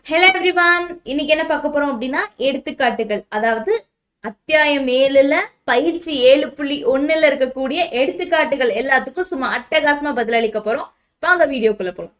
Hello everyone, இன்னைக்கு என்ன பார்க்க போறோம் அப்படின்னா எடுத்துக்காட்டுகள். அதாவது அத்தியாயம் 7ல பயிற்சி 7.1ல இருக்கக்கூடிய எடுத்துக்காட்டுகள் எல்லாத்துக்கும் சும்மா அட்டகாசமா பதிலளிக்க போறோம். வாங்க வீடியோக்குள்ள போறோம்.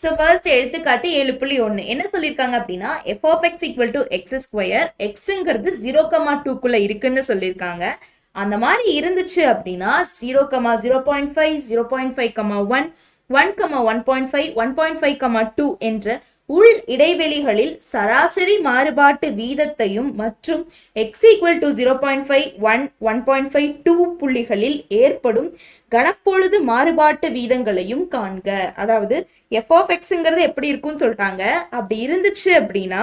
ஸோ ஃபர்ஸ்ட் எடுத்துக்காட்டு 7.1 என்ன சொல்லியிருக்காங்க அப்படின்னா F of X equal to X square, எக்ஸுங்கிறது 0,2க்குள்ள இருக்குன்னு சொல்லியிருக்காங்க. அந்த மாதிரி இருந்துச்சு அப்படின்னா 0,0.5, 0.5, 1, 1,1.5, 1.5, 2 என்ற உள் இடைவெளிகளில் சராசரி மாறுபாட்டு வீதத்தையும் மற்றும் x ஈக்குவல் டு 0.5, 1, 1.5, 2 புள்ளிகளில் ஏற்படும் கனப்பொழுது மாறுபாட்டு வீதங்களையும் காண்க. அதாவது எஃப் ஆஃப் எக்ஸ்ங்கிறது எப்படி இருக்கும்னு சொல்லிட்டாங்க. அப்படி இருந்துச்சு அப்படின்னா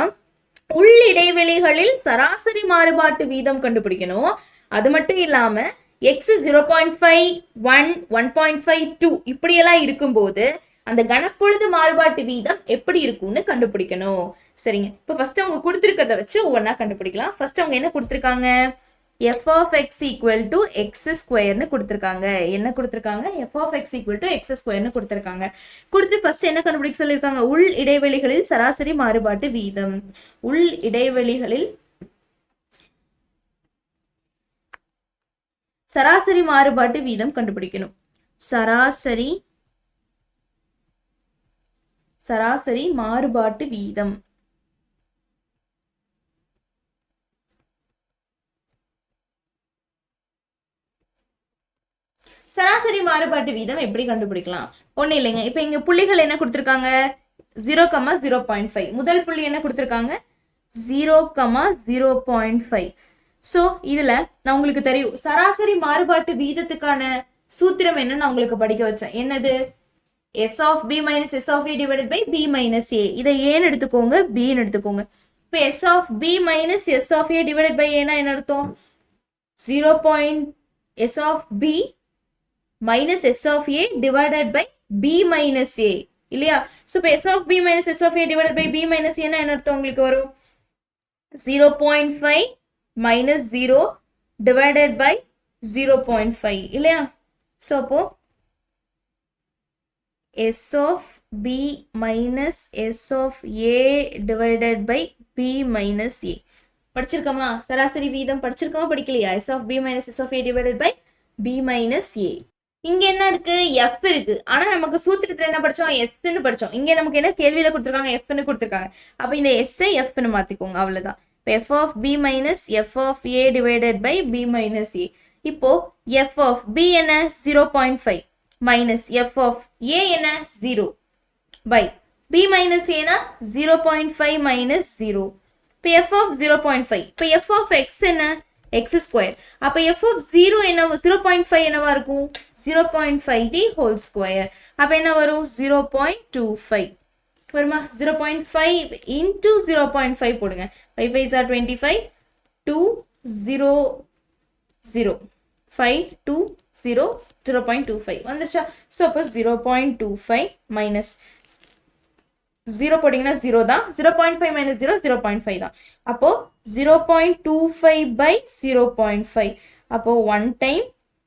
உள் இடைவெளிகளில் சராசரி மாறுபாட்டு வீதம் கண்டுபிடிக்கணும். அது மட்டும் இல்லாம எக்ஸ் 0.5, 1, 1.5, 2 இப்படியெல்லாம் இருக்கும்போது அந்த கனப்பொழுது மாறுபாட்டு வீதம் எப்படி இருக்கும்னு கண்டுபிடிக்கணும். சரிங்க, இப்போ ஃபர்ஸ்ட் அவங்க கொடுத்துருக்கிறத வச்சு ஒவ்வொன்றா கண்டுபிடிக்கலாம். ஃபர்ஸ்ட் அவங்க என்ன கொடுத்துருக்காங்க, F of X equal to X ஸ்கொயர்னு கொடுத்துருக்காங்க. என்ன கொடுத்துருக்காங்க, F of X equal to X ஸ்கொயர்னு கொடுத்துருக்காங்க. கொடுத்துட்டு ஃபர்ஸ்ட் என்ன கண்டுபிடிக்க சொல்லியிருக்காங்க, உள் இடைவெளிகளில் சராசரி மாறுபாட்டு வீதம். உள் இடைவெளிகளில் சராசரி மாறுபாட்டு வீதம் கண்டுபிடிக்கணும். சராசரி மாறுபாட்டு வீதம். சராசரி மாறுபாட்டு வீதம் எப்படி கண்டுபிடிக்கலாம்? ஒண்ணு இல்லைங்க. இப்ப இங்க புள்ளிகள் என்ன கொடுத்திருக்காங்க, 0,0.5. முதல் புள்ளி என்ன கொடுத்திருக்காங்க, 0,0.5. சோ இதுல நான் உங்களுக்கு தெரியும் சராசரி மாறுபாட்டு வீதத்துக்கான சூத்திரம் என்ன நான் உங்களுக்கு படிக்க வச்சேன். என்னது, S of B minus S of A divided by B minus A. இதை ஏன்னு எடுத்துக்கோங்க, Bன்னு எடுத்துக்கோங்க. இப்போ S of B minus S of A divided by A என்ன அர்த்தம், 0. S of B minus S of A divided by B minus A இல்லையா? So இப்போ S of B minus S of A divided by B minus A என்ன அர்த்தம் உங்களுக்கு வரும், 0.5 minus 0 divided by 0.5 இல்லையா? So அப்போ S of B minus S of A divided by B minus A. படிச்சிருக்கமா, சராசரி வீதம் படிச்சிருக்கமா படிக்கலையா? S of B minus S of A divided by B minus A. இங்க என்ன இருக்கு, F இருக்கு. ஆனா நமக்கு சூத்திரத்துல என்ன படிச்சோம், Sன்னு படிச்சோம். இங்க நமக்கு என்ன கேள்வியில கொடுத்திருக்காங்க, Fன்னு கொடுத்திருக்காங்க. அப்ப இந்த S-ஐ Fன்னு மாத்திக்கோங்க, அவ்வளவுதான். F of B minus F of A divided by B minus A. இப்போ F of B என்ன 0.5 minus F of A என்ன 0 by B minus A na 0.5 minus 0. இப்போ F of 0.5. இப்போ F of X என்ன X square. அப்போ F of 0 என்ன 0.5 என்னவா இருக்கும், 0.5 the whole square. அப்போ என்ன வரும், 0.25 வருமா? 0.5 into 0.5 போடுங்க. 5 5s are 25, 2 0 0 5 2 0 0.25 வந்துச்சா? ஸோ அப்போ 0.25 மைனஸ் 0 போட்டிங்கன்னா 0 தான், 0.5 மைனஸ் 0 0.5 தான். அப்போ 0.25 by 0.5. அப்போ 1 டைம்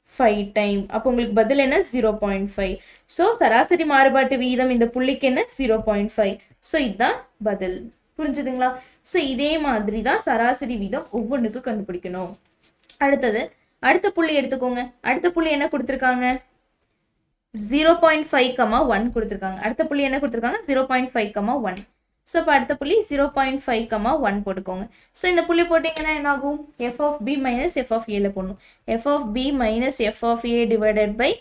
5 டைம். அப்போ உங்களுக்கு பதில் என்ன, 0.5. ஸோ சராசரி மாறுபாட்டு வீதம் இந்த புள்ளிக்கு என்ன, 0.5. ஸோ இதுதான் பதில். புரிஞ்சுதுங்களா? ஸோ இதே மாதிரி தான் சராசரி வீதம் ஒவ்வொன்றுக்கு கண்டுபிடிக்கணும். அடுத்த புள்ளி எடுத்துக்கோங்க. அடுத்த புள்ளி என்ன கொடுத்துருக்காங்க, 0.5, 1 கொடுத்துருக்காங்க. அடுத்த புள்ளி என்ன கொடுத்துருக்காங்க, 0.5, 1. ஸோ இப்போ அடுத்த புள்ளி 0.5, 1 போட்டுக்கோங்க. ஸோ இந்த புள்ளி போட்டிங்கன்னா என்ன ஆகும், F of B minus F of Aல போடணும். F of B minus F of A divided by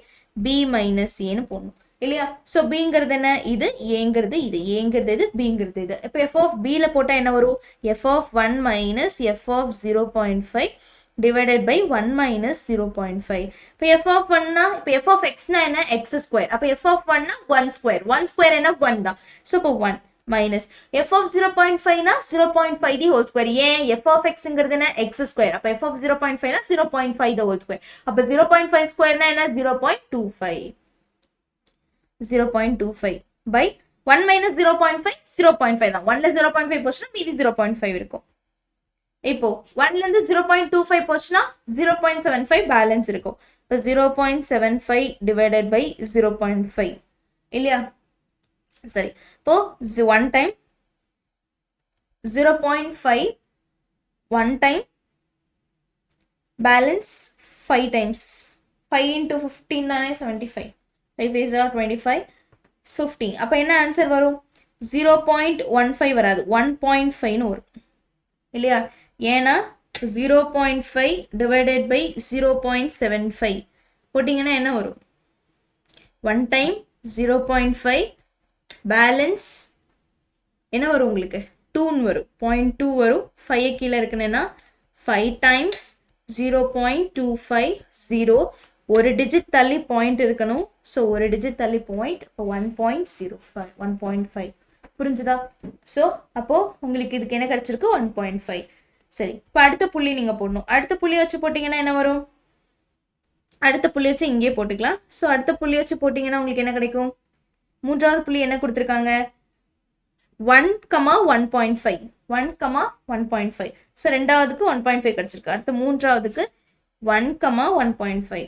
B minus Aன்னு போடணும் இல்லையா? ஸோ Bங்கிறது என்ன, இது ஏங்கிறது இது, ஏங்கிறது இது, Bங்கிறது இது. இப்போ F of Bல போட்டால் என்ன வரும், F of 1 minus F of 0.5 divided by 1 minus 0.5. இப்போ F of 1 னா, இப்போ F of X னா என்ன, X square. அப்போ F of 1 னா 1 square. 1 square என்ன 1 தான். ஸோ இப்போ 1 minus F of 0.5 னா 0.5 the whole square. ஏன், F of Xங்கிறது என்ன, X square. அப்போ F of 0.5 னா 0.5 the whole square. அப்போ 0.5 square னா என்ன, 0.25. 0.25 by 1 minus 0.5 0.5 தான். 1ல 0.5 போச்சுன்னா மீதி 0.5 இருக்கும். இப்போ 1ல இருந்து 0.25 போச்சுன்னா 0.75 பேலன்ஸ் இருக்கும். இப்போ 0.75 divided by 0.5 இல்லையா? சரி, இப்போ 1 time 0.5 1 time, balance 5 times. 5 into 15 தானே 75. 5 is 25, 15. அப்போ என்ன ஆன்சர் வரும்? 0.15 வராது, 1.5 வரும் இல்லையா? ஏன்னா 0.5 divided by 0.75 போட்டிங்கன்னா என்ன வரும்? 1 time 0.5 பேலன்ஸ் என்ன வரும் உங்களுக்கு? 2 வரும், 0.2 வரும். 5 கீழே இருக்குன்னா 5 times 0.250, ஒரு டிஜிட் தள்ளி பாயிண்ட் இருக்கணும். ஸோ ஒரு டிஜிட் தள்ளி பாயிண்ட், இப்போ 1.05 1.5 புரிஞ்சுதா? ஸோ அப்போ உங்களுக்கு இதுக்கு என்ன கிடைச்சிருக்கு? 1.5. சரி, இப்போ அடுத்த புள்ளி நீங்க போடணும். அடுத்த புள்ளி வச்சு போட்டிங்கன்னா என்ன வரும்? அடுத்த புள்ளி வச்சு இங்கே போட்டுக்கலாம். ஸோ அடுத்த புள்ளி வச்சு போட்டிங்கன்னா உங்களுக்கு என்ன கிடைக்கும்? மூன்றாவது புள்ளி என்ன கொடுத்துருக்காங்க? 1,1.5 1,1.5. ஸோ ரெண்டாவதுக்கு 1.5 கிடைச்சிருக்கு. அடுத்த மூன்றாவதுக்கு 1,1.5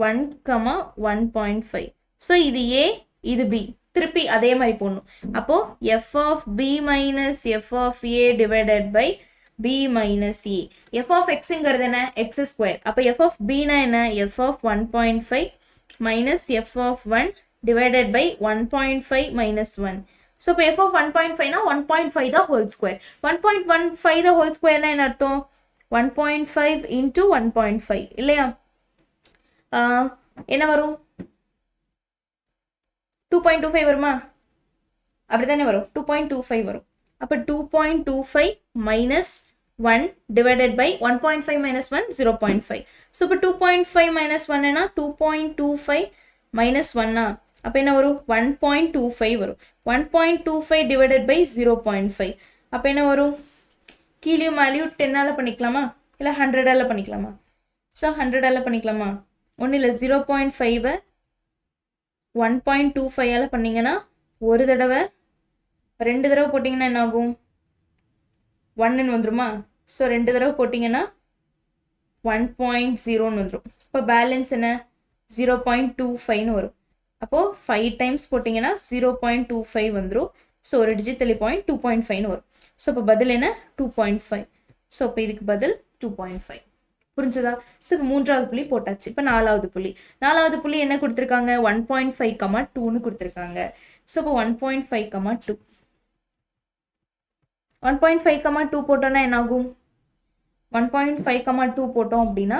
1,1.5. ஸோ இது ஏ, இது பி, திருப்பி அதே மாதிரி போடணும். அப்போ f of b minus f of a divided by b minus a. f of xங்கிறது என்ன? x square. அப்போ f of b னா என்ன? f of 1.5 minus f of 1 divided by 1.5 minus 1. So இப்போ f of 1.5 னா 1.5 the whole square. 1.15 the whole square னா என்ன அர்த்தம்? 1.5 into 1.5 இல்லையா? என்ன வரும்? 2.25 வருமா? அப்படிதானே வரும், 2.25 வரும். அப்போ 2.25 minus 1 divided by 1.5 minus 1 0.5. So இப்போ 2.5 minus 1 என்ன? 2.25 minus 1 அப்போ என்ன வரும்? 1.25 வரும். 1.25 divided by 0.5 அப்போ என்ன வரும்? கீழேயும் மேலேயும் 10ஆல பண்ணிக்கலாமா இல்லை 100ஆல பண்ணிக்கலாமா? ஸோ 100ஆல பண்ணிக்கலாமா? ஒன்றும் இல்லை, 0.5 1.25ஆல பண்ணிங்கன்னா ஒரு தடவை, ரெண்டு தடவை போட்டிங்கன்னா என்ன ஆகும்? 1ன்னு வந்துருமா? ஸோ ரெண்டு தடவை போட்டிங்கன்னா 1.0ன்னு வந்துடும். இப்போ பேலன்ஸ் என்ன? 0.25ன்னு வரும். அப்போது 5 டைம்ஸ் போட்டிங்கன்னா 0.25 வந்துடும். ஸோ ஒரு டிஜிட் தள்ளி பாயிண்ட் 2.5ன்னு வரும். ஸோ இப்போ பதில் என்ன? 2.5. ஸோ இப்போ இதுக்கு பதில் 2.5. புரிஞ்சதா? ஸோ இப்போ மூன்றாவது புள்ளி போட்டாச்சு. இப்போ நாலாவது புள்ளி. நாலாவது புள்ளி என்ன கொடுத்துருக்காங்க? 1.5, 2ன்னு கொடுத்துருக்காங்க. ஸோ இப்போ 1.5, 2 1.5, 2 போட்டோன்னா என்ன ஆகும்? 1.5, 2 போட்டோம் அப்படின்னா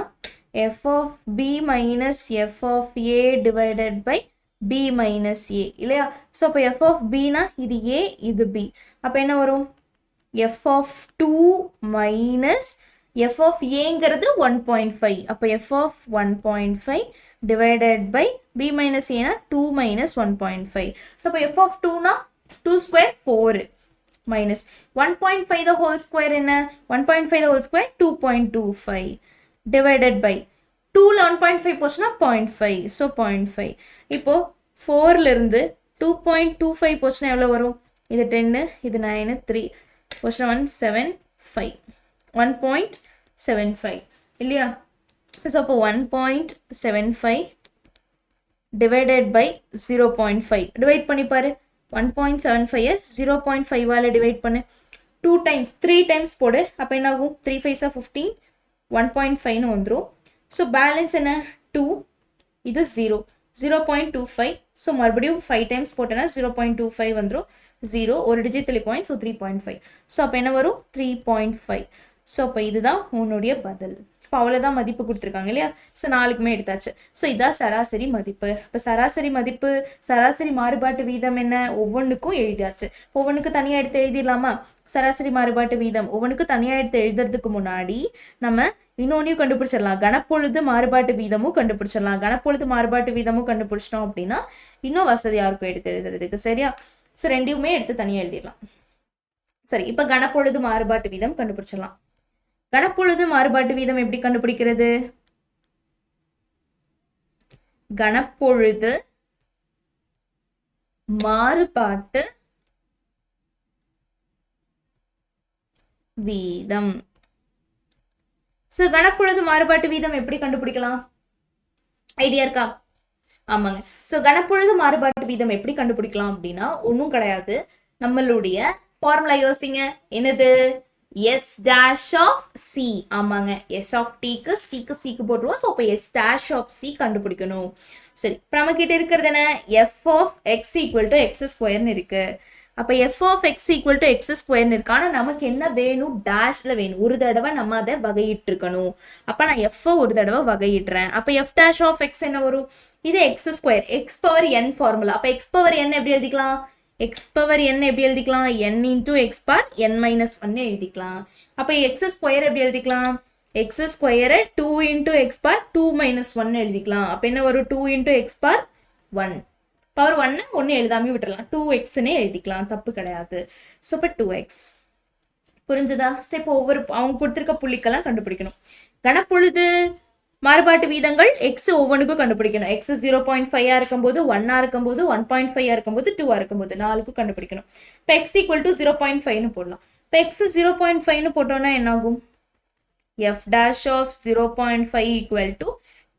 f of b minus f of a divided by b minus a இல்லையா? ஸோ அப்போ f of b னா இது a, இது b. அப்போ என்ன வரும்? f of 2 minus f of aங்கிறது 1.5. அப்போ f of 1.5 divided by b minus a னா 2 minus 1.5. ஸோ அப்போ f of 2 னா 2 square 4 minus 1.5 the whole square என்ன? 1.5 the whole square 2.25 divided by 2ல 1.5 போச்சுன்னா 0.5. ஸோ 0.5. இப்போ 4ல இருந்து 2.25 போச்சுன்னா எவ்வளோ வரும்? இது 10, இது 9, 3 போச்சுன்னா 1.75 1.75 இல்லையா? ஸோ அப்போ 1.75 divided by 0.5 டிவைட் பண்ணி பாரு. 1.75 0.5ஆல் டிவைட் பண்ணு. 2 டைம்ஸ் 3 டைம்ஸ் போடு. அப்போ என்ன ஆகும்? 3 5 15 1.5ன்னு வந்துடும். ஸோ பேலன்ஸ் என்ன? 2, இது 0 0.25. ஸோ மறுபடியும் 5 டைம்ஸ் போட்டேன்னா 0.25 வந்துடும். 0 ஒரு டிஜிட் தள்ளி பாயிண்ட். ஸோ 3.5. ஸோ அப்போ என்ன வரும்? 3.5. ஸோ அப்போ இதுதான் உன்னுடைய பதில். இப்போ அவ்வளோதான் மதிப்பு கொடுத்துருக்காங்க இல்லையா? ஸோ 4க்குமே எடுத்தாச்சு. ஸோ இதான் சராசரி மதிப்பு. இப்போ சராசரி மதிப்பு, சராசரி மாறுபாட்டு வீதம் என்ன? ஒவ்வொன்றுக்கும் எழுதியாச்சு. ஒவ்வொன்றுக்கு தனியாக எடுத்து எழுதிடலாமா? சராசரி மாறுபாட்டு வீதம் ஒவ்வொன்றுக்கு தனியாக எடுத்து எழுதுறதுக்கு முன்னாடி நம்ம இன்னொன்னையும் கண்டுபிடிச்சிடலாம். கணப்பொழுது மாறுபாட்டு வீதமும் கண்டுபிடிச்சிடலாம். கணப்பொழுது மாறுபாட்டு வீதமும் கண்டுபிடிச்சிட்டோம் அப்படின்னா இன்னும் வசதியாக இருக்கும் எடுத்து எழுதுறதுக்கு. சரியா? ஸோ ரெண்டையுமே எடுத்து தனியாக எழுதிடலாம். சரி, இப்போ கணப்பொழுது மாறுபாட்டு வீதம் கண்டுபிடிச்சிடலாம். கணப்பொழுது மாறுபாட்டு வீதம் எப்படி கண்டுபிடிக்கிறது? கணப்பொழுது மாறுபாட்டு வீதம். சோ கணப்பொழுது மாறுபாட்டு வீதம் எப்படி கண்டுபிடிக்கலாம்? ஐடியா இருக்கா? ஆமாங்க. சோ கணப்பொழுது மாறுபாட்டு வீதம் எப்படி கண்டுபிடிக்கலாம் அப்படின்னா ஒன்றும் கிடையாது. நம்மளுடைய ஃபார்முலா யோசிங்க, என்னது? S dash of C. ஆமாங்க, எஸ் ஆஃப் டிக்கு சிக்கு போட்டுருவோம். ஸோ அப்போ எஸ் டேஷ் ஆஃப் சி கண்டுபிடிக்கணும். சரி, இப்போ நம்ம கிட்ட இருக்கிறது என்ன? F of X equal to X ஸ்கொயர்னு இருக்கு. அப்போ F of X equal to X ஸ்கொயர்னு இருக்கு. ஆனால் நமக்கு என்ன வேணும்? டேஷ்ல வேணும். ஒரு தடவை நம்ம அதை வகையிட்டு இருக்கணும். அப்போ நான் எஃப் ஒரு தடவை வகையிடுறேன். அப்போ எஃப் டேஷ் ஆஃப் எக்ஸ் என்ன வரும்? இது X square, X power n formula. அப்போ எக்ஸ் பவர் என் எப்படி எழுதிக்கலாம்? எக்ஸ் பவர் என் எப்படி எழுதிக்கலாம்? என் இன்டூ எக்ஸ் பார் என் மைனஸ் ஒன்னு எழுதிக்கலாம். அப்போ எக்ஸ் ஸ்கொயர் எப்படி எழுதிக்கலாம்? எக்ஸ் ஸ்கொயரை 2 இன்டூ எக்ஸ் பார் 2 மைனஸ் ஒன்னு எழுதிக்கலாம். அப்போ என்ன வரும்? 2 இன்டூ எக்ஸ் பார் 1 பவர் 1 எழுதாமே விட்டுறலாம். 2xன்னே எழுதிக்கலாம், தப்பு கிடையாது. ஸோ இப்போ 2x. புரிஞ்சுதா? சரி, இப்போ அவங்க கொடுத்துருக்க புள்ளிக்கெல்லாம் கண்டுபிடிக்கணும். கணப்பொழுது மாறுபாட்டு வீதங்கள் எக்ஸ் ஒவ்வொன்றுக்கும் கண்டுபிடிக்கணும். எக்ஸ் 0.5 இருக்கும்போது 1 இருக்கும்போது 1.5 இருக்கும்போது 2 இருக்கும்போது 4க்கும் கண்டுபிடிக்கணும். இப்போ எக்ஸ் ஈக்குவல் டு 0.5ன்னு போடலாம். இப்போ எக்ஸ் 0.5ன்னு போட்டோம்னா என்ன ஆகும்? F dash of 0.5 equal to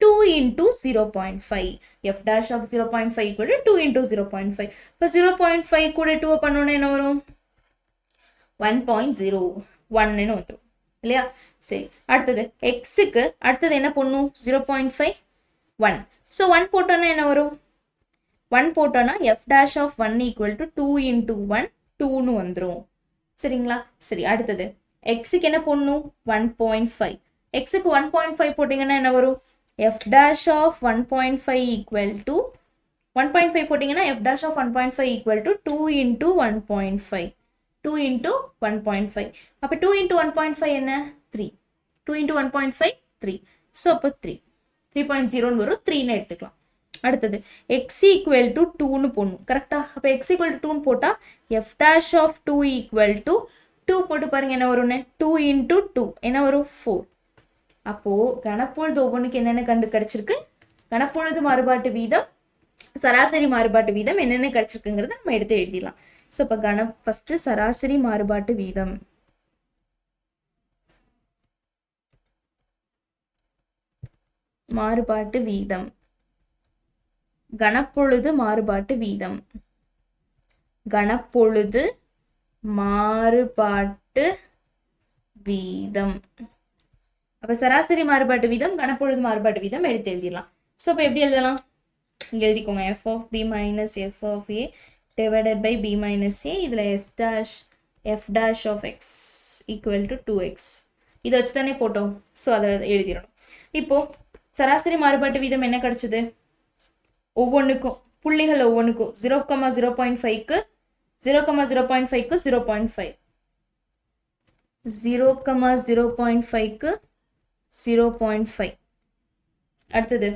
2 into 0.5. f dash of 0.5 equal to 2 into 0.5. இப்போ 0.5 கூட 2 பண்ணோன்னா என்ன வரும்? 1.01 வந்துடும் இல்லையா? சரி, அடுத்தது எக்ஸுக்கு அடுத்தது என்ன பண்ணும்? 0.5 1. ஸோ 1 போட்டோன்னா என்ன வரும்? 1 போட்டோன்னா f dash of 1 equal to 2 into 1 2ன்னு வந்துடும். சரிங்களா? சரி, அடுத்தது எக்ஸுக்கு என்ன பண்ணும்? 1.5. எக்ஸுக்கு 1.5 போட்டிங்கன்னா என்ன வரும்? f dash of 1.5 equal to 1.5 போட்டிங்கன்னா f dash of 1.5 equal to 2 into 1.5. 2 into 1.5. அப்போ 2 into 1.5 என்ன? 3. 2 into 1.5 3. ஸோ அப்போ 3.0ன்னு வரும். 3ன்னு எடுத்துக்கலாம். அடுத்தது x equal to 2ன்னு போடணும். கரெக்டா? அப்போ x equal to 2ன்னு போட்டால் f dash of 2 equal to 2 போட்டு பாருங்க என்ன வரும்னு? 2 into 2 என்ன வரும்? 4. அப்போ கணப்பொழுது ஒவ்வொன்றுக்கு என்னென்ன கிடைச்சிருக்கு? கணப்பொழுது மாறுபாட்டு வீதம், சராசரி மாறுபாட்டு வீதம் என்னென்ன கிடைச்சிருக்குங்கிறத நம்ம எடுத்து எழுதிடலாம். ஸோ இப்போ ஃபர்ஸ்ட் சராசரி மாறுபாட்டு வீதம். மாறுபாட்டு வீதம், கணப்பொழுது மாறுபாட்டு வீதம், கணப்பொழுது மாறுபாட்டு வீதம். அப்போ சராசரி மாறுபாட்டு வீதம், கணப்பொழுது மாறுபாட்டு வீதம் எடுத்து எழுதிடலாம். ஸோ இப்போ எப்படி எழுதலாம்? இங்கே எழுதிக்கோங்க. F of B minus F of A divided by B minus A. இதில் S dash F dash of X equal to 2x. இதை வச்சு தானே போட்டோம். ஸோ அதை எழுதிடணும். இப்போது சராசரி மாறுபாட்டு வீதம் என்ன கிடச்சிது? ஒவ்வொன்றுக்கும் புள்ளிகள் ஒவ்வொன்றுக்கும் 0,0.5க்கு 0,0.5க்கு 0.5, 0,0.5க்கு 0.5. அடுத்தது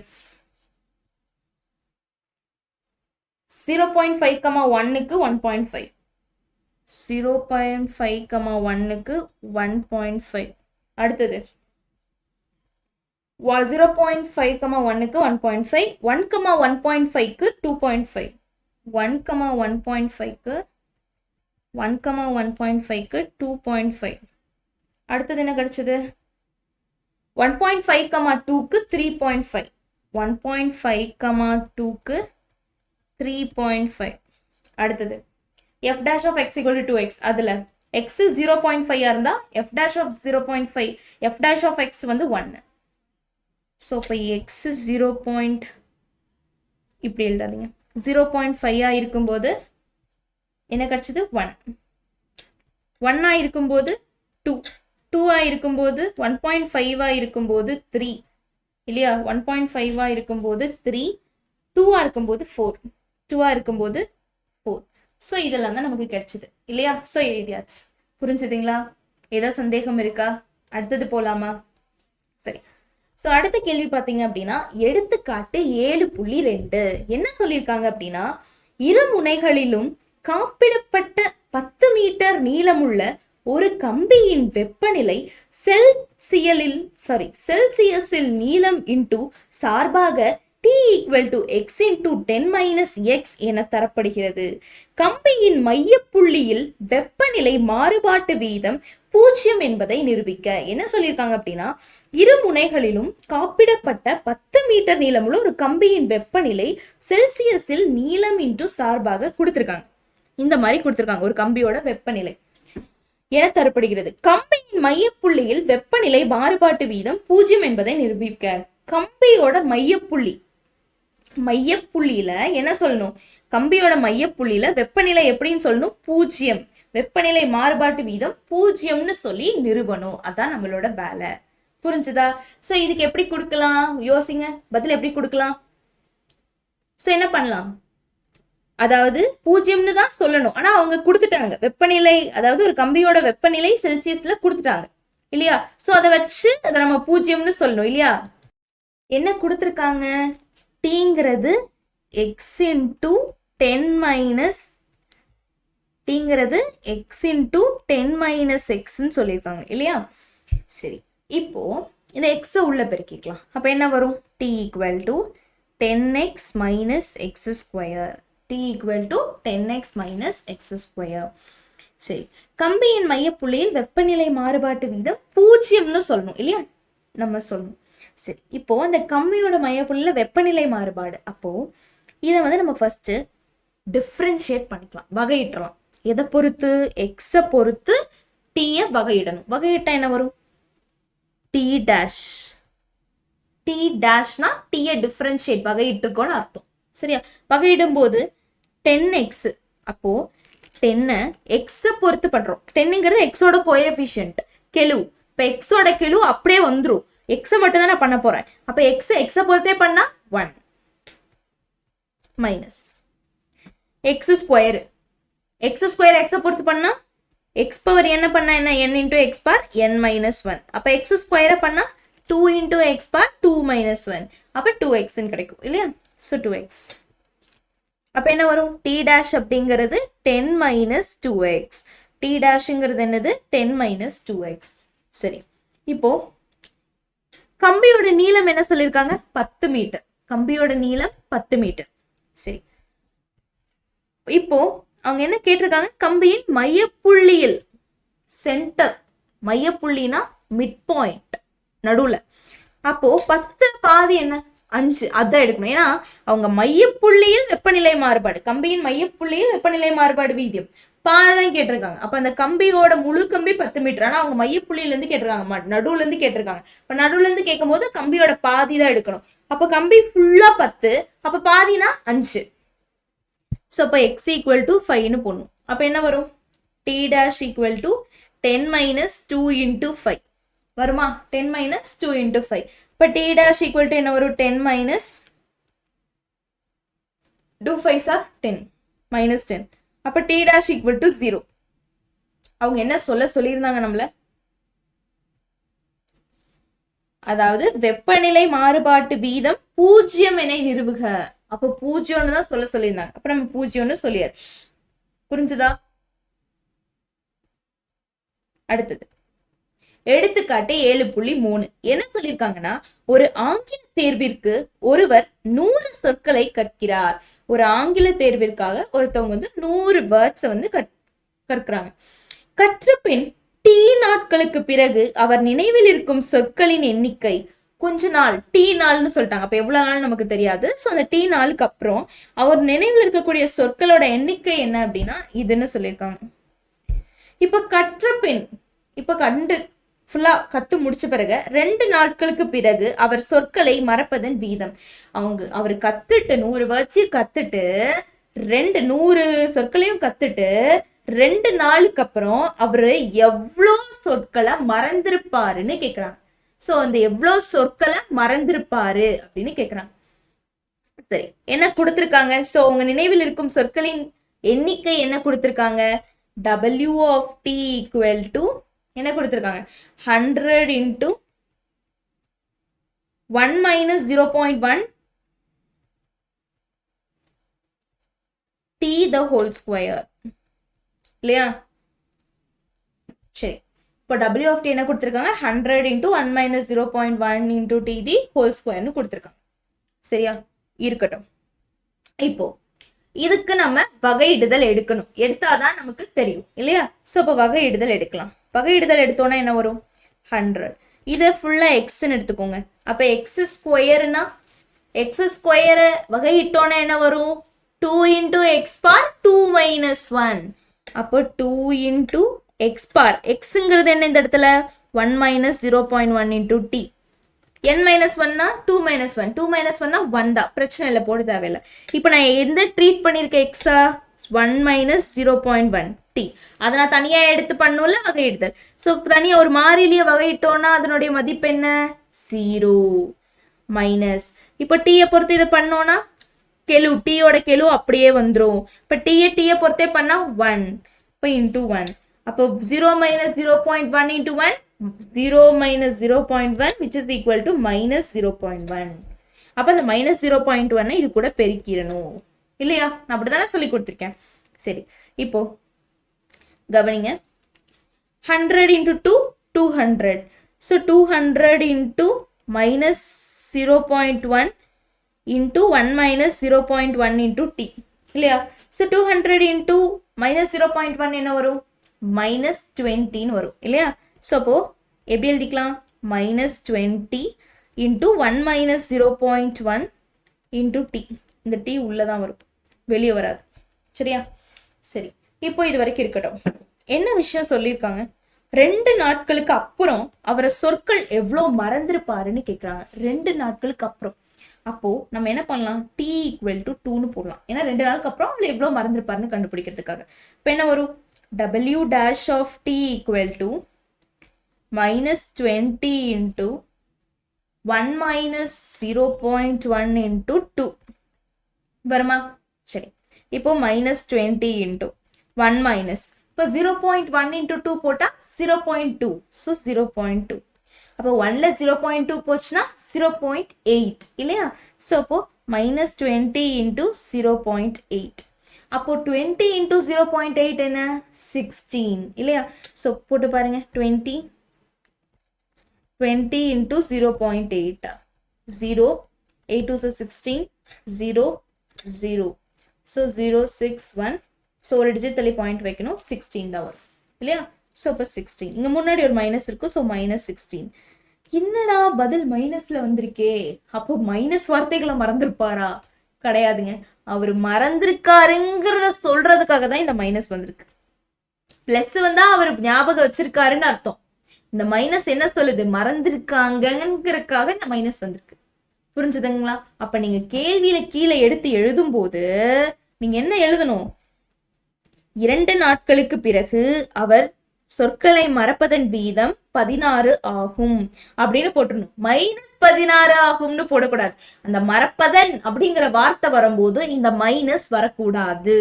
0.5,1க்கு 1.5, 0.5,1க்கு 1.5. அடுத்தது 0.5,1க்கு 1.5, 1,1.5க்கு 2.5, 1,1.5க்கு 2.5. அடுத்தது என்ன கிடைச்சது? 1.5,2க்கு 3.5, 1.5,2க்கு 3.5. அடுத்தது f dash of x equal to 2x. அதில் x 0.5 இருந்தா f dash of 0.5, f dash of x வந்து 1. ஸோ இப்போ x 0. இப்படி எழுதாதீங்க. 0.5 இருக்கும்போது என்ன கிடைச்சது? 1. 1 இருக்கும்போது 2, 2 இருக்கும்போது 1.5 இருக்கும்போது 3 இல்லையா? 1.5 இருக்கும்போது 3, 2 இருக்கும்போது 4, 2 இருக்கும்போது 4. ஸோ இதெல்லாம் தான் நமக்கு கிடைச்சது இல்லையா? ஸோ எழுதியாச்சு. புரிஞ்சுதுங்களா? ஏதாவது சந்தேகம் இருக்கா? அடுத்தது போலாமா? சரி. ஸோ அடுத்த கேள்வி பார்த்தீங்க அப்படின்னா, எடுத்துக்காட்டு 7.2 என்ன சொல்லியிருக்காங்க அப்படின்னா, இரு முனைகளிலும் காப்பிடப்பட்ட 10 மீட்டர் நீளமுள்ள ஒரு கம்பியின் வெப்பநிலை செல்சியஸில் நீளம் இன்டு சார்பாக T equal to x into 10 minus x என தரப்படுகிறது. கம்பியின் மையப்புள்ளியில் வெப்பநிலை மாறுபாட்டு வீதம் 0 என்பதை நிரூபிக்க. என்ன சொல்லியிருக்காங்க அப்படின்னா, இரு முனைகளிலும் காப்பிடப்பட்ட 10 மீட்டர் நீளமுள்ள ஒரு கம்பியின் வெப்பநிலை செல்சியஸில் நீளம் இன்டு சார்பாக கொடுத்துருக்காங்க. இந்த மாதிரி கொடுத்துருக்காங்க ஒரு கம்பியோட வெப்பநிலை என தரப்படுகிறது. கம்பியின் மையப்புள்ளியில் வெப்பநிலை மாறுபாட்டு வீதம் 0 என்பதை நிரூபிக்க. கம்பியோட மையப்புள்ளியில என்ன சொல்லணும்? கம்பியோட மையப்புள்ளியில வெப்பநிலை எப்படின்னு சொல்லணும்? 0. வெப்பநிலை மாறுபாட்டு வீதம் 0ன்னு சொல்லி நிறுவனம். அதான் நம்மளோட வேலை. புரிஞ்சுதா? சோ இதுக்கு எப்படி கொடுக்கலாம்? யோசிங்க, பதில் எப்படி கொடுக்கலாம்? சோ என்ன பண்ணலாம்? அதாவது 0ன்னு தான் சொல்லணும். ஆனா அவங்க கொடுத்துட்டாங்க வெப்பநிலை, அதாவது ஒரு கம்பியோட வெப்பநிலை செல்சியஸ்ல கொடுத்துட்டாங்க இல்லையா? சோ அதை வச்சு அதை நம்ம 0ன்னு சொல்லணும் இல்லையா? என்ன கொடுத்துருக்காங்க? டீங்கிறது எக்ஸ் இன்டூ 10 டீங்கிறது எக்ஸ் இன்டூ 10 எக்ஸ்ன்னு சொல்லியிருக்காங்க இல்லையா? சரி, இப்போ இந்த எக்ஸை உள்ள பெருக்கிக்கலாம். அப்போ என்ன வரும்? T equal to 10x minus x square. t equal to 10x minus x square. சரி, கம்பியின் மையப்புள்ளியில் வெப்பநிலை மாறுபாட்டு வீதம் 0ன்னு சொல்லணும் இல்லையா? நம்ம சொல்லணும். சரி, இப்போ அந்த கம்பியோட மையப்புள்ளியில் வெப்பநிலை மாறுபாடு, அப்போ இதை வந்து நம்ம ஃபர்ஸ்ட் டிஃப்ரென்ஷியேட் பண்ணிக்கலாம், வகையிடலாம். எதை பொறுத்து? எக்ஸை பொறுத்து டீயை வகையிடணும். வகையிட்டா என்ன வரும்? T dash. டி டேஷ்னா டீயை டிஃப்ரென்ஷியேட் வகையிட்டிருக்கோன்னு அர்த்தம். சரியா? வகையிடும் போது 10x, அப்போ 10 எக்ஸை பொறுத்து பண்றோம். 10ங்கிறது எக்ஸோட கோஎஃபிஷியன்ட், கெழு. இப்போ எக்ஸோட கெழு அப்படியே வந்துடும். எக்ஸை மட்டும் தான் நான் பண்ண போறேன். அப்போ எக்ஸை பொறுத்தே பண்ணா 1 minus X square. X square எக்ஸை பொறுத்து பண்ணா எக்ஸ் பவர் என்ன பண்ணா என்ன? n இன்டூ எக்ஸ் பார் n மைனஸ் 1. அப்போ எக்ஸ் ஸ்கொயரை பண்ணா 2 இன்டூ எக்ஸ் பார் 2 மைனஸ் 1. அப்போ 2xன்னு கிடைக்கும் இல்லையா? So 2x. அப்போ என்ன வரும்? டி டேஷ் அப்படிங்கிறது 10 மைனஸ் 2x. டி டேஷ்ங்கிறது என்னது? 10 மைனஸ் 2x. சரி, இப்போ கம்பியோட நீளம் என்ன சொல்லியிருக்காங்க? 10 மீட்டர். கம்பியோட நீளம் 10 மீட்டர். சரி, இப்போ அவங்க என்ன கேட்டிருக்காங்க? கம்பியின் மையப்புள்ளியில், சென்டர், மையப்புள்ளினா மிட் பாயிண்ட், நடுவுல. அப்போ 10 பாதி என்ன? 5. அதான் எடுக்கணும். ஏன்னா அவங்க மையப்புள்ளியில் வெப்பநிலை மாறுபாடு, கம்பியின் மையப்புள்ளியில் வெப்பநிலை மாறுபாடு வீதம் பாதான் கேட்டிருக்காங்க. அப்ப அந்த கம்பியோட முழு கம்பி 10 மீட்டர். ஆனா அவங்க மையப்புள்ளியில இருந்து கேட்டிருக்காங்க, நடுவுல இருந்து கேட்டிருக்காங்க. இப்ப நடுவுல இருந்து கேட்கும் போது கம்பியோட பாதி தான் எடுக்கணும். அப்ப கம்பி ஃபுல்லா 10, அப்ப பாதினா 5. ஸோ அப்போ எக்ஸ் ஈக்குவல் டு 5ன்னு போடணும். அப்போ என்ன வரும்? T dash equal to 10 minus 2 into 5 வருமா? 10 மைனஸ் 2 இன்டூ 5. இப்போ டி டேஷ் ஈக்குவல் டு என்ன வரும்? 10 மைனஸ் 2 5 ஆர் 10 மைனஸ் 10. அப்போ டி டேஷ் ஈக்குவல் டு 0. அவங்க என்ன சொல்லியிருந்தாங்க நம்மள? அதாவது வெப்பநிலை மாறுபாட்டு வீதம் 0 என நிறுவுக. அப்போ 0ன்னு தான் சொல்லியிருந்தாங்க. அப்ப நம்ம 0ன்னு சொல்லியாச்சு. புரிஞ்சுதா? அடுத்தது எடுத்துக்காட்டு 7.3 என்ன சொல்லியிருக்காங்கன்னா, ஒரு ஆங்கில தேர்விற்கு ஒருவர் 100 சொற்களை கற்கிறார். ஒரு ஆங்கில தேர்விற்காக ஒருத்தவங்க வந்து 100 வேர்ட்ஸை வந்து கற்கிறாங்க. கற்ற பின் T நாட்களுக்கு பிறகு அவர் நினைவில் இருக்கும் சொற்களின் எண்ணிக்கை கொஞ்ச நாள், T நாள்னு சொல்லிட்டாங்க. அப்ப எவ்வளவு நாள் நமக்கு தெரியாது. ஸோ அந்த T நாளுக்கு அப்புறம் அவர் நினைவில் இருக்கக்கூடிய சொற்களோட எண்ணிக்கை என்ன அப்படின்னா இதுன்னு சொல்லியிருக்காங்க. இப்ப கற்ற பின், இப்ப ஃபுல்லா கத்து முடிச்ச பிறகு 2 நாட்களுக்கு பிறகு அவர் சொற்களை மறப்பதன் வீதம். அவர் கத்துட்டு 100 வேர்ட்ஸ் கத்துட்டு 100 சொற்களையும் கத்துட்டு 2 நாளுக்கு அப்புறம் அவரு எவ்வளோ சொற்களை மறந்திருப்பாருன்னு கேக்குறாங்க. சோ அந்த எவ்வளோ சொற்களை மறந்திருப்பாரு அப்படின்னு கேக்குறாங்க. சரி, என்ன கொடுத்திருக்காங்க? சோ உங்க நினைவில் இருக்கும் சொற்களின் எண்ணிக்கை என்ன கொடுத்திருக்காங்க? W of T equal to என்ன கொடுத்திருக்காங்க? 100 into 1 minus 0.1 T the whole square இல்லையா? சரி, இப்போ W of T என்ன கொடுத்திருக்காங்க? 100 into 1 minus 0.1 into T the whole square னு கொடுத்திருக்காங்க. சரியா? இருக்கட்டும். இப்போ இதுக்கு நம்ம வகையிடுதல் எடுக்கணும். எடுத்தாதான் நமக்கு தெரியும் இல்லையா? ஸோ இப்போ வகையிடுதல் எடுக்கலாம். வகையிடுதல் எடுத்தோன்னா என்ன வரும்? 100. இதை ஃபுல்லாக எக்ஸ்ன்னு எடுத்துக்கோங்க. அப்போ எக்ஸ் ஸ்கொயர்னா எக்ஸ் ஸ்கொயரை வகையிட்டோன்னா என்ன வரும்? 2 into x bar 2 minus 1. அப்போ 2 into x bar. xங்கிறது என்ன இந்த இடத்துல 1 minus 0.1 into t. n minus 1னா 2 minus 1. 2 minus 1னா 1 தான். பிரச்சனை இல்லை, போட தேவையில்லை. இப்போ நான் எந்த ட்ரீட் பண்ணியிருக்கேன் எக்ஸா 1 minus 0.1 t. அதை நான் தனியாக எடுத்து பண்ணல வகையிடுதல். ஸோ தனியாக ஒரு மாறிலியை வகையிட்டோன்னா அதனுடைய மதிப்பு என்ன 0 மைனஸ். இப்போ டீயை பொறுத்து இதை பண்ணோன்னா கெழு டீயோட கெழு அப்படியே வந்துடும். இப்போ டீயை பொறுத்தே பண்ணால் 1 இப்போ இன்டூ 1. அப்போ 0 minus 0.1 into 1 0 minus 0.1 which is equal to minus 0.1. அப்போ அந்த மைனஸ் 0.1 இது கூட பெருக்கிடணும் இல்லையா? நான் அப்படி தானே சொல்லி கொடுத்துருக்கேன். சரி, இப்போ கவனிங்க. 100 into 2 200. So 200 into minus 0.1 into 1 minus 0.1 into t இல்லையா? ஸோ 200 into minus 0.1 என்ன வரும் minus 20 வரும் இல்லையா? ஸோ அப்போ எப்படி எழுதிக்கலாம் minus 20 into 1 minus 0.1 into t. இந்த t உள்ளதான் வரும், வெளியே வராது. சரியா? சரி, இப்போ இது வரைக்கும் இருக்கட்டும். என்ன விஷயம் சொல்லியிருக்காங்க, 2 நாட்களுக்கு அப்புறம் அவரை சொற்கள் எவ்வளோ மறந்துருப்பாருன்னு கேட்குறாங்க. 2 நாட்களுக்கு அப்புறம். அப்போ நம்ம என்ன பண்ணலாம், t equal to 2ன்னு போடலாம். ஏன்னா 2 நாளுக்கு அப்புறம் அவளை எவ்வளோ மறந்துருப்பாருன்னு கண்டுபிடிக்கிறதுக்காக. இப்போ என்ன வரும், w dash of t equal to minus 20 into 1 minus 0.1 into 2 வருமா? சரி, இப்போ மைனஸ் 20 into 1 மைனஸ், இப்போ 0.1 into 2 போட்டால் 0.2. ஸோ 0.2. அப்போ 1ல 0.2 போச்சுன்னா 0.8 இல்லையா? ஸோ அப்போ மைனஸ் 20 into 0.8. அப்போ 20 into 0.8 என்ன 16 இல்லையா? ஸோ போட்டு பாருங்க, 20 into 0.8 0 8 to 16 0 0. ஸோ 0 6 1. ஸோ ஒரு டிஜிட் தள்ளி பாயிண்ட் வைக்கணும், 16 தான் வரும் இல்லையா? ஸோ இப்போ 16 இங்கே முன்னாடி ஒரு மைனஸ் இருக்கும். So minus 16. என்னடா பதில் மைனஸ்ல வந்திருக்கே, அப்போ மைனஸ் வார்த்தைகளை மறந்துருப்பாரா? கிடையாதுங்க, அவர் மறந்திருக்காருங்கிறத சொல்றதுக்காக தான் இந்த மைனஸ் வந்திருக்கு. பிளஸ் வந்தா அவர் ஞாபகம் வச்சிருக்காருன்னு அர்த்தம். இந்த மைனஸ் என்ன சொல்லுது, மறந்திருக்காங்கிறதுக்காக இந்த மைனஸ் வந்திருக்கு. புரிஞ்சுதுங்களா? அப்ப நீங்க கேள்வியில கீழே எடுத்து எழுதும் போது நீங்க என்ன எழுதணும், 2 நாட்களுக்கு பிறகு அவர் சொற்களை மறப்பதன் வீதம் 16 ஆகும் அப்படின்னு போட்டுடணும். மைனஸ் 16 ஆகும்னு போடக்கூடாது. அந்த மறப்பதன் அப்படிங்கிற வார்த்தை வரும்போது இந்த மைனஸ் வரக்கூடாது.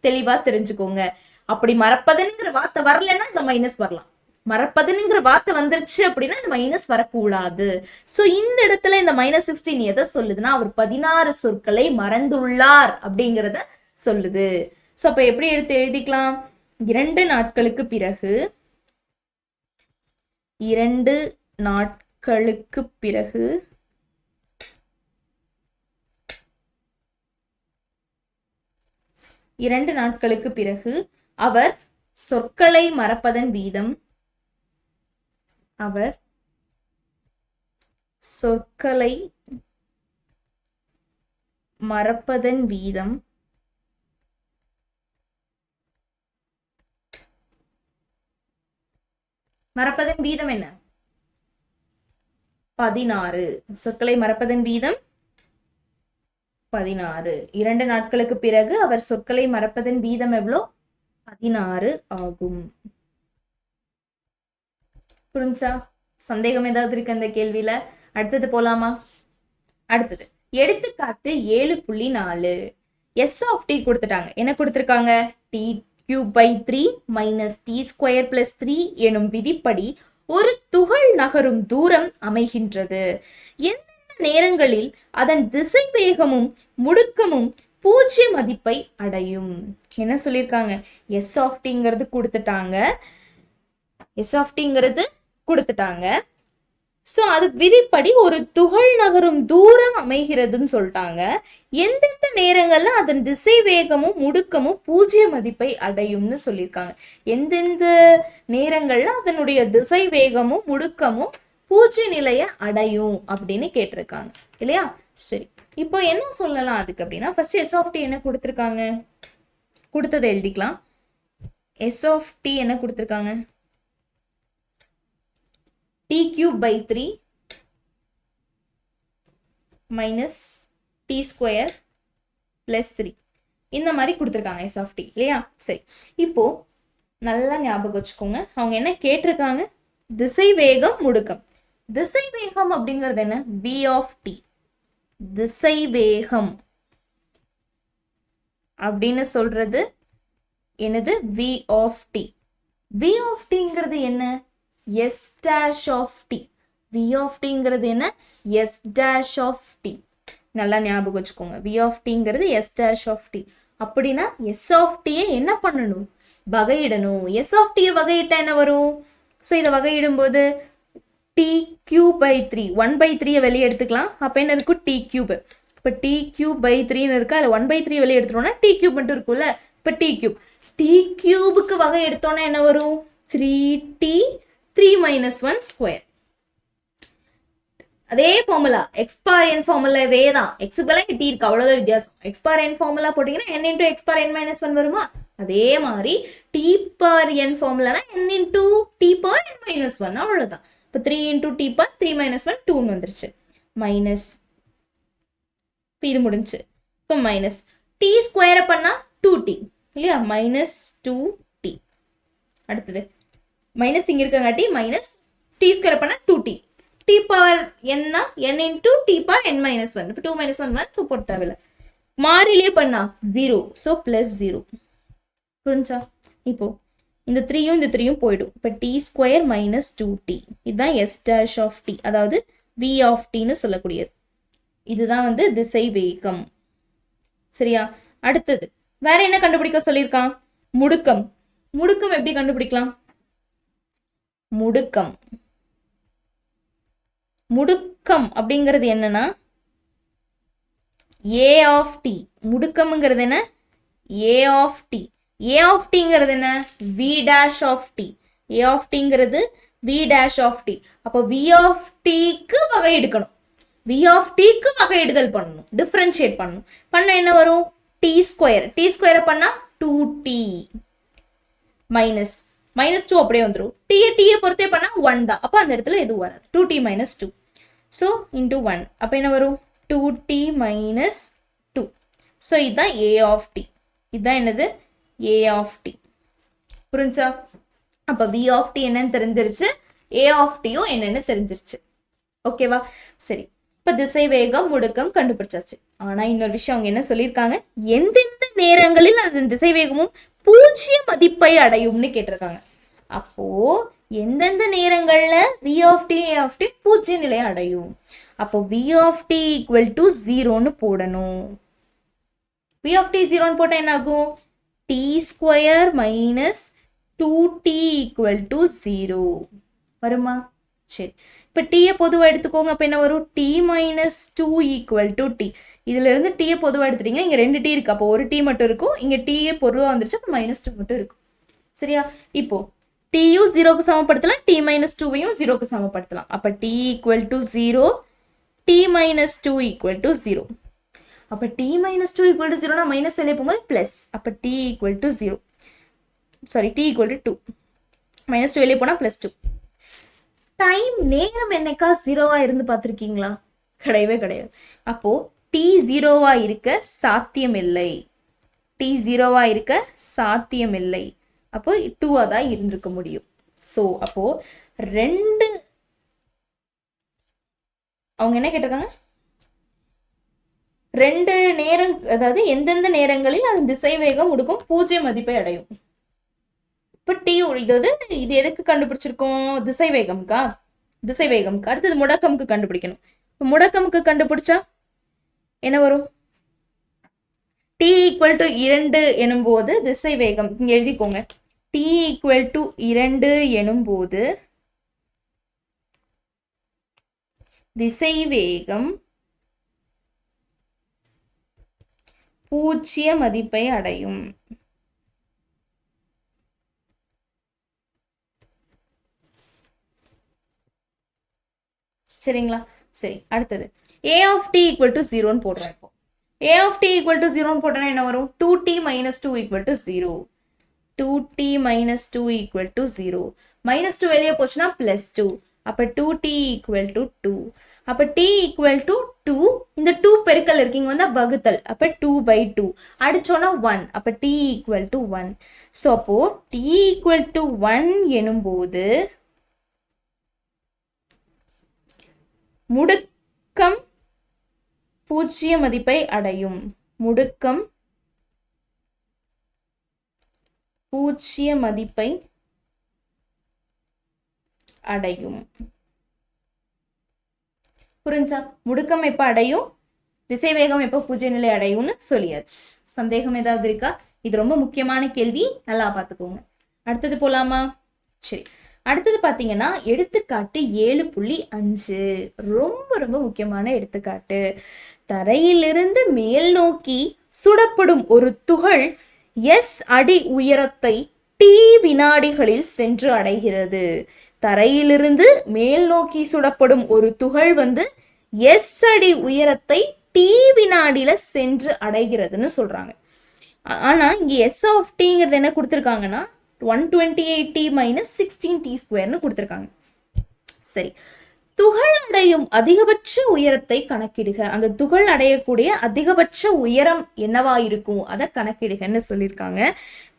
தெளிவா தெரிஞ்சுக்கோங்க. அப்படி மறப்பதன்ங்கிற வார்த்தை வரலன்னா இந்த மைனஸ் வரலாம். மறப்பதன்ங்கிற வார்த்தை வந்துருச்சு அப்படின்னா இந்த மைனஸ் வரக்கூடாது. ஸோ இந்த இடத்துல இந்த மைனஸ் 16 எதை சொல்லுதுன்னா, அவர் 16 சொற்களை மறந்துள்ளார் அப்படிங்கிறத சொல்லுது. ஸோ அப்போ எப்படி எடுத்து எழுதிக்கலாம், 2 நாட்களுக்கு பிறகு 2 நாட்களுக்கு பிறகு அவர் சொற்களை மறப்பதன் வீதம் மறப்பதன் வீதம் என்ன 16. சொற்களை மறப்பதன் வீதம் 16. 2 நாட்களுக்கு பிறகு அவர் சொற்களை மறப்பதன் வீதம் எவ்வளோ 16 ஆகும். புரிஞ்சா? சந்தேகம் ஏதாவது இருக்கு அந்த கேள்வியில? அடுத்தது போலாமா? அடுத்தது எடுத்துக்காட்டு 7.4. s of t கொடுத்துட்டாங்க. என்ன கொடுத்திருக்காங்க, t cube by 3 minus t square plus 3 எனும் விதிப்படி ஒரு துகள் நகரும் தூரம் அமைகின்றது. எந்த நேரங்களில் அதன் திசை வேகமும் முடுக்கமும் 0 மதிப்பை அடையும்? என்ன சொல்லியிருக்காங்க, s of tங்கிறது கொடுத்துட்டாங்க. ஸோ அது விதிப்படி ஒரு துகள் நகரும் தூரம் அமைகிறதுன்னு சொல்லிட்டாங்க. எந்தெந்த நேரங்கள்ல அதன் திசை வேகமும் முடுக்கமும் 0 மதிப்பை அடையும்னு சொல்லியிருக்காங்க. எந்தெந்த நேரங்கள்ல அதனுடைய திசை வேகமும் முடுக்கமும் 0 நிலையை அடையும் அப்படின்னு கேட்டிருக்காங்க இல்லையா? சரி, இப்போ என்ன சொல்லலாம் அதுக்கு அப்படின்னா ஃபர்ஸ்ட் எஸ் ஆஃப் டி என்ன கொடுத்துருக்காங்க, கொடுத்ததை எழுதிக்கலாம். எஸ் ஆஃப் டி என்ன கொடுத்துருக்காங்க, T cube by 3 minus T square plus 3 இந்த மாதிரி கொடுத்துருக்காங்க எஸ் ஆஃப் டி இல்லையா. சரி, இப்போ நல்லா ஞாபகம் வச்சுக்கோங்க, அவங்க என்ன கேட்டிருக்காங்க, திசை வேகம் முடுக்கம். திசை வேகம் அப்படிங்கிறது என்ன, v ஆஃப் டி. திசை வேகம் அப்படின்னு சொல்றது என்னது, v of T. v of டிங்கிறது என்ன, s dash of T. v of டிங்கிறது என்ன, s dash ஆஃப் டி. நல்லா ஞாபகம் வச்சுக்கோங்க, v ஆஃப் டிங்கிறது s dash ஆஃப் டி. அப்படின்னா s ஆஃப் டியை என்ன பண்ணணும், வகையிடணும். s ஆஃப் டியை வகையிட்டா என்ன வரும், ஸோ இதை வகையிடும்போது டி கியூப் பை 3 1/3 வெளியே எடுத்துக்கலாம். அப்போ என்ன இருக்கும், டி கியூப். இப்போ டி கியூப் பை 3ன்னு இருக்கா, அதில் 1/3 வெளியே எடுத்துட்டோம்னா டி கியூப் மட்டும் இருக்கும்ல. இப்போ டி கியூப், டி கியூபுக்கு வகை எடுத்தோன்னா என்ன வரும், 3t 3 - 1 ஸ்கொயர். அதே ஃபார்முலா எக்ஸ் பார் என் ஃபார்முலாவே தான், எக்ஸுக்கு பதிலாக இங்கே டி இருக்கு, அவ்வளோதான் வித்தியாசம். எக்ஸ் பார் என் ஃபார்முலா போட்டிங்கன்னா n இன்டூ எக்ஸ் பார் n - 1 வருமா, அதே மாதிரி டி பார் என் ஃபார்முலானா n இன்டூ டி பார் n - 1 அவ்வளோதான். இப்போ 3 இன்டூ டி பார் 3 - 1 2ன்னு வந்துருச்சு. மைனஸ், இப்போ இது முடிஞ்சு. இப்போ மைனஸ் டி ஸ்கொயரை பண்ணால் 2t இல்லையா, மைனஸ் 2t. அடுத்தது மைனஸ் இங்கே இருக்கங்காட்டி மைனஸ் டி ஸ்கொயரை பண்ணால் 2t. டி பவர் என்ன, n into T power n - 1. இப்போ 2 - 1 1, ஸோ போட்டு தேவையில்ல. மாறிலியே பண்ணா 0, ஸோ ப்ளஸ் 0. புரிஞ்சா, இப்போ இந்த 3யும் இந்த 3யும் போயிடும். இப்போ டி ஸ்கொயர் மைனஸ் 2t, இதுதான் எஸ் டேஷ் ஆஃப் டி, அதாவது வி ஆஃப் டின்னு சொல்லக்கூடியது. இதுதான் வந்து திசை வேகம். சரியா, அடுத்தது வேற என்ன கண்டுபிடிக்க சொல்லியிருக்கான், முடுக்கம். முடுக்கம் எப்படி கண்டுபிடிக்கலாம், முடுக்கம் முடுக்கம் அப்படிங்கிறது என்னன்னா ஏ ஆஃப் டி. முடுக்கம்ங்கிறது என்ன, A of D. A of டிங்கிறது என்ன, V dash of D. A of டிங்கிறது வி டேஷ் ஆஃப் டி. அப்போ வி ஆஃப் டிக்கு வகை எடுக்கணும், வி ஆஃப் டிக்கு வகையிடுதல் பண்ணணும், டிஃபரன்ஷியேட் பண்ணணும். பண்ண என்ன வரும், டி ஸ்கொயர். டி ஸ்கொயரை பண்ணா 2t மைனஸ் மைனஸ் 2 அப்படியே வந்துடும். டீயை பொறுத்தே பண்ணா 1 தான், அப்போ அந்த இடத்துல எதுவும் வராது. 2t - 2, ஸோ இன்டூ 1, அப்போ என்ன வரும், 2t - 2. ஸோ இதுதான் ஏ ஆஃப் டி. இதுதான் என்னது, ஏ ஆஃப் டி. புரிஞ்சா, அப்போ வி ஆஃப் டி என்னன்னு தெரிஞ்சிருச்சு, ஏ ஆஃப் டியும் என்னன்னு தெரிஞ்சிருச்சு. ஓகேவா, சரி. இப்போ திசை வேகம் முடுக்கம் கண்டுபிடிச்சாச்சு. ஆனா இன்னொரு விஷயம் அவங்க என்ன சொல்லியிருக்காங்க, எந்தெந்த நேரங்களில் அதன் திசை வேகமும் 0 மதிப்பை அடையும்னு கேட்டிருக்காங்க. அப்போ எந்தெந்த நேரங்கள்ல v of D A of t 0 நிலையை அடையும். அப்போ we of t equal to 0ன்னு போடணும். வி ஆஃப் டி 0ன்னு போட்டா என்ன ஆகும், t square minus 2t equal to 0 வருமா. சரி, இப்போ டீயை பொதுவாக எடுத்துக்கோங்க. அப்போ என்ன வரும், டி - 2 ஈக்குவல் டு டி. இதுல இருந்து டீயை பொதுவாக எடுத்துட்டீங்க, இங்கே 2 டி இருக்கு, அப்போ ஒரு டி மட்டும் இருக்கும். இங்கே டீயே பொதுவாக வந்துருச்சு, அப்போ -2 மட்டும் இருக்கும். சரியா, இப்போ டியும் 0க்கு சமப்படுத்தலாம், டி - 2வையும் 0க்கு சமப்படுத்தலாம். அப்போ T equal to 0, T - 2 equal to 0. அப்போ டி - 2 ஈக்குவல் டு 0னா மைனஸ் வெளியே போகும்போது பிளஸ். அப்போ T equal to 0, sorry T equal to 2, -2 வெளியே போனால் +2. டைம் நேரம் என்னைக்கா 0வா இருந்து பார்த்துருக்கீங்களா, கிடையவே கிடையாது. அப்போ டி 0வா இருக்க சாத்தியமில்லை, டி 0வா இருக்க சாத்தியமில்லை. அப்போ 2வா தான் இருந்திருக்க முடியும். ஸோ அப்போ அவங்க என்ன கேட்டிருக்காங்க, 2 நேரம், அதாவது எந்தெந்த நேரங்களில் அதன் திசை வேகம் முடுக்கம் 0 மதிப்பை அடையும். இப்போ டி இது எதுக்கு கண்டுபிடிச்சிருக்கோம், திசை வேகம்க்கா. திசை வேகம்க்கு அடுத்தது முடக்கம்க்கு கண்டுபிடிக்கணும். முடக்கம்க்கு கண்டுபிடிச்சா என்ன வரும், டி ஈக்குவல் டு 2 எனும் போது திசை வேகம் இங்க எழுதிக்கோங்க. டி ஈக்குவல் டு 2 எனும் போது திசை வேகம் 0 மதிப்பை அடையும். சரிங்களா, சரி. அடுத்தது a of t equal to 0 போடுறோம். இப்போ a of t equal to 0 போட்டனா என்ன வரும்? 2t minus 2 equal to 0. 2t minus 2 equal to 0. minus 2 வெளியே போச்சுனா plus 2. அப்ப 2t equal to 2. அப்ப t equal to 2. இந்த 2 பெருக்கல் இருக்கீங்க வந்து வகுத்தல். அப்ப 2 by 2. அடிச்சோனா 1. அப்ப t equal to 1. So அப்போ t equal to 1 எனும்போது முடுக்கம் பூஜ்ஜிய மதிப்பை அடையும். முடுக்கம் பூஜ்ஜிய மதிப்பை அடையும். புரிஞ்சா? முடுக்கம் எப்ப அடையும், திசைவேகம் எப்ப பூஜ்ஜிய நிலை அடையும்னு சொல்லியாச்சு. சந்தேகம் ஏதாவது இருக்கா? இது ரொம்ப முக்கியமான கேள்வி, நல்லா பார்த்துக்கோங்க. அடுத்தது போலாமா? சரி, அடுத்தது பார்த்தீங்கன்னா எடுத்துக்காட்டு 7.5 ரொம்ப ரொம்ப முக்கியமான எடுத்துக்காட்டு. தரையிலிருந்து மேல் நோக்கி சுடப்படும் ஒரு துகள் S அடி உயரத்தை t வினாடிகளில் சென்று அடைகிறது. தரையிலிருந்து மேல் நோக்கி சுடப்படும் ஒரு துகள் வந்து S அடி உயரத்தை t வினாடியில சென்று அடைகிறதுன்னு சொல்றாங்க. ஆனா இங்க S of tங்கிறது என்ன கொடுத்திருக்காங்கன்னா 128t minus 16t squareன்னு கொடுத்திருக்காங்க. சரி, துகள் அடையும் அதிகபட்ச உயரத்தை கணக்கிடுக. அந்த துகள் அடையக்கூடிய அதிகபட்ச உயரம் என்னவா இருக்கும் அதை கணக்கிடுகன்னு சொல்லியிருக்காங்க.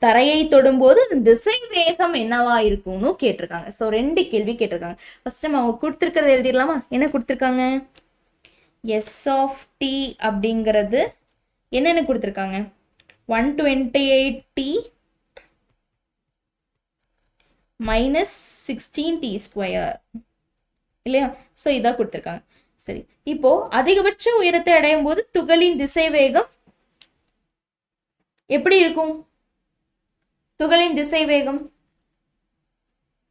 தரையை தொடும்போது திசை வேகம் என்னவா இருக்கும்னு கேட்டிருக்காங்க. ஸோ 2 கேள்வி கேட்டிருக்காங்க. ஃபர்ஸ்ட் நம்ம அவங்க கொடுத்துருக்கிறத எழுதிடலாமா? என்ன கொடுத்துருக்காங்க? S of t அப்படிங்கிறது என்னென்னு கொடுத்துருக்காங்க? 128t minus 16t square இல்லையா? ஸோ இதான் கொடுத்துருக்காங்க. சரி, இப்போ அதிகபட்ச உயரத்தை அடையும் போது துகளின் திசை வேகம் எப்படி இருக்கும்? துகளின் திசை வேகம்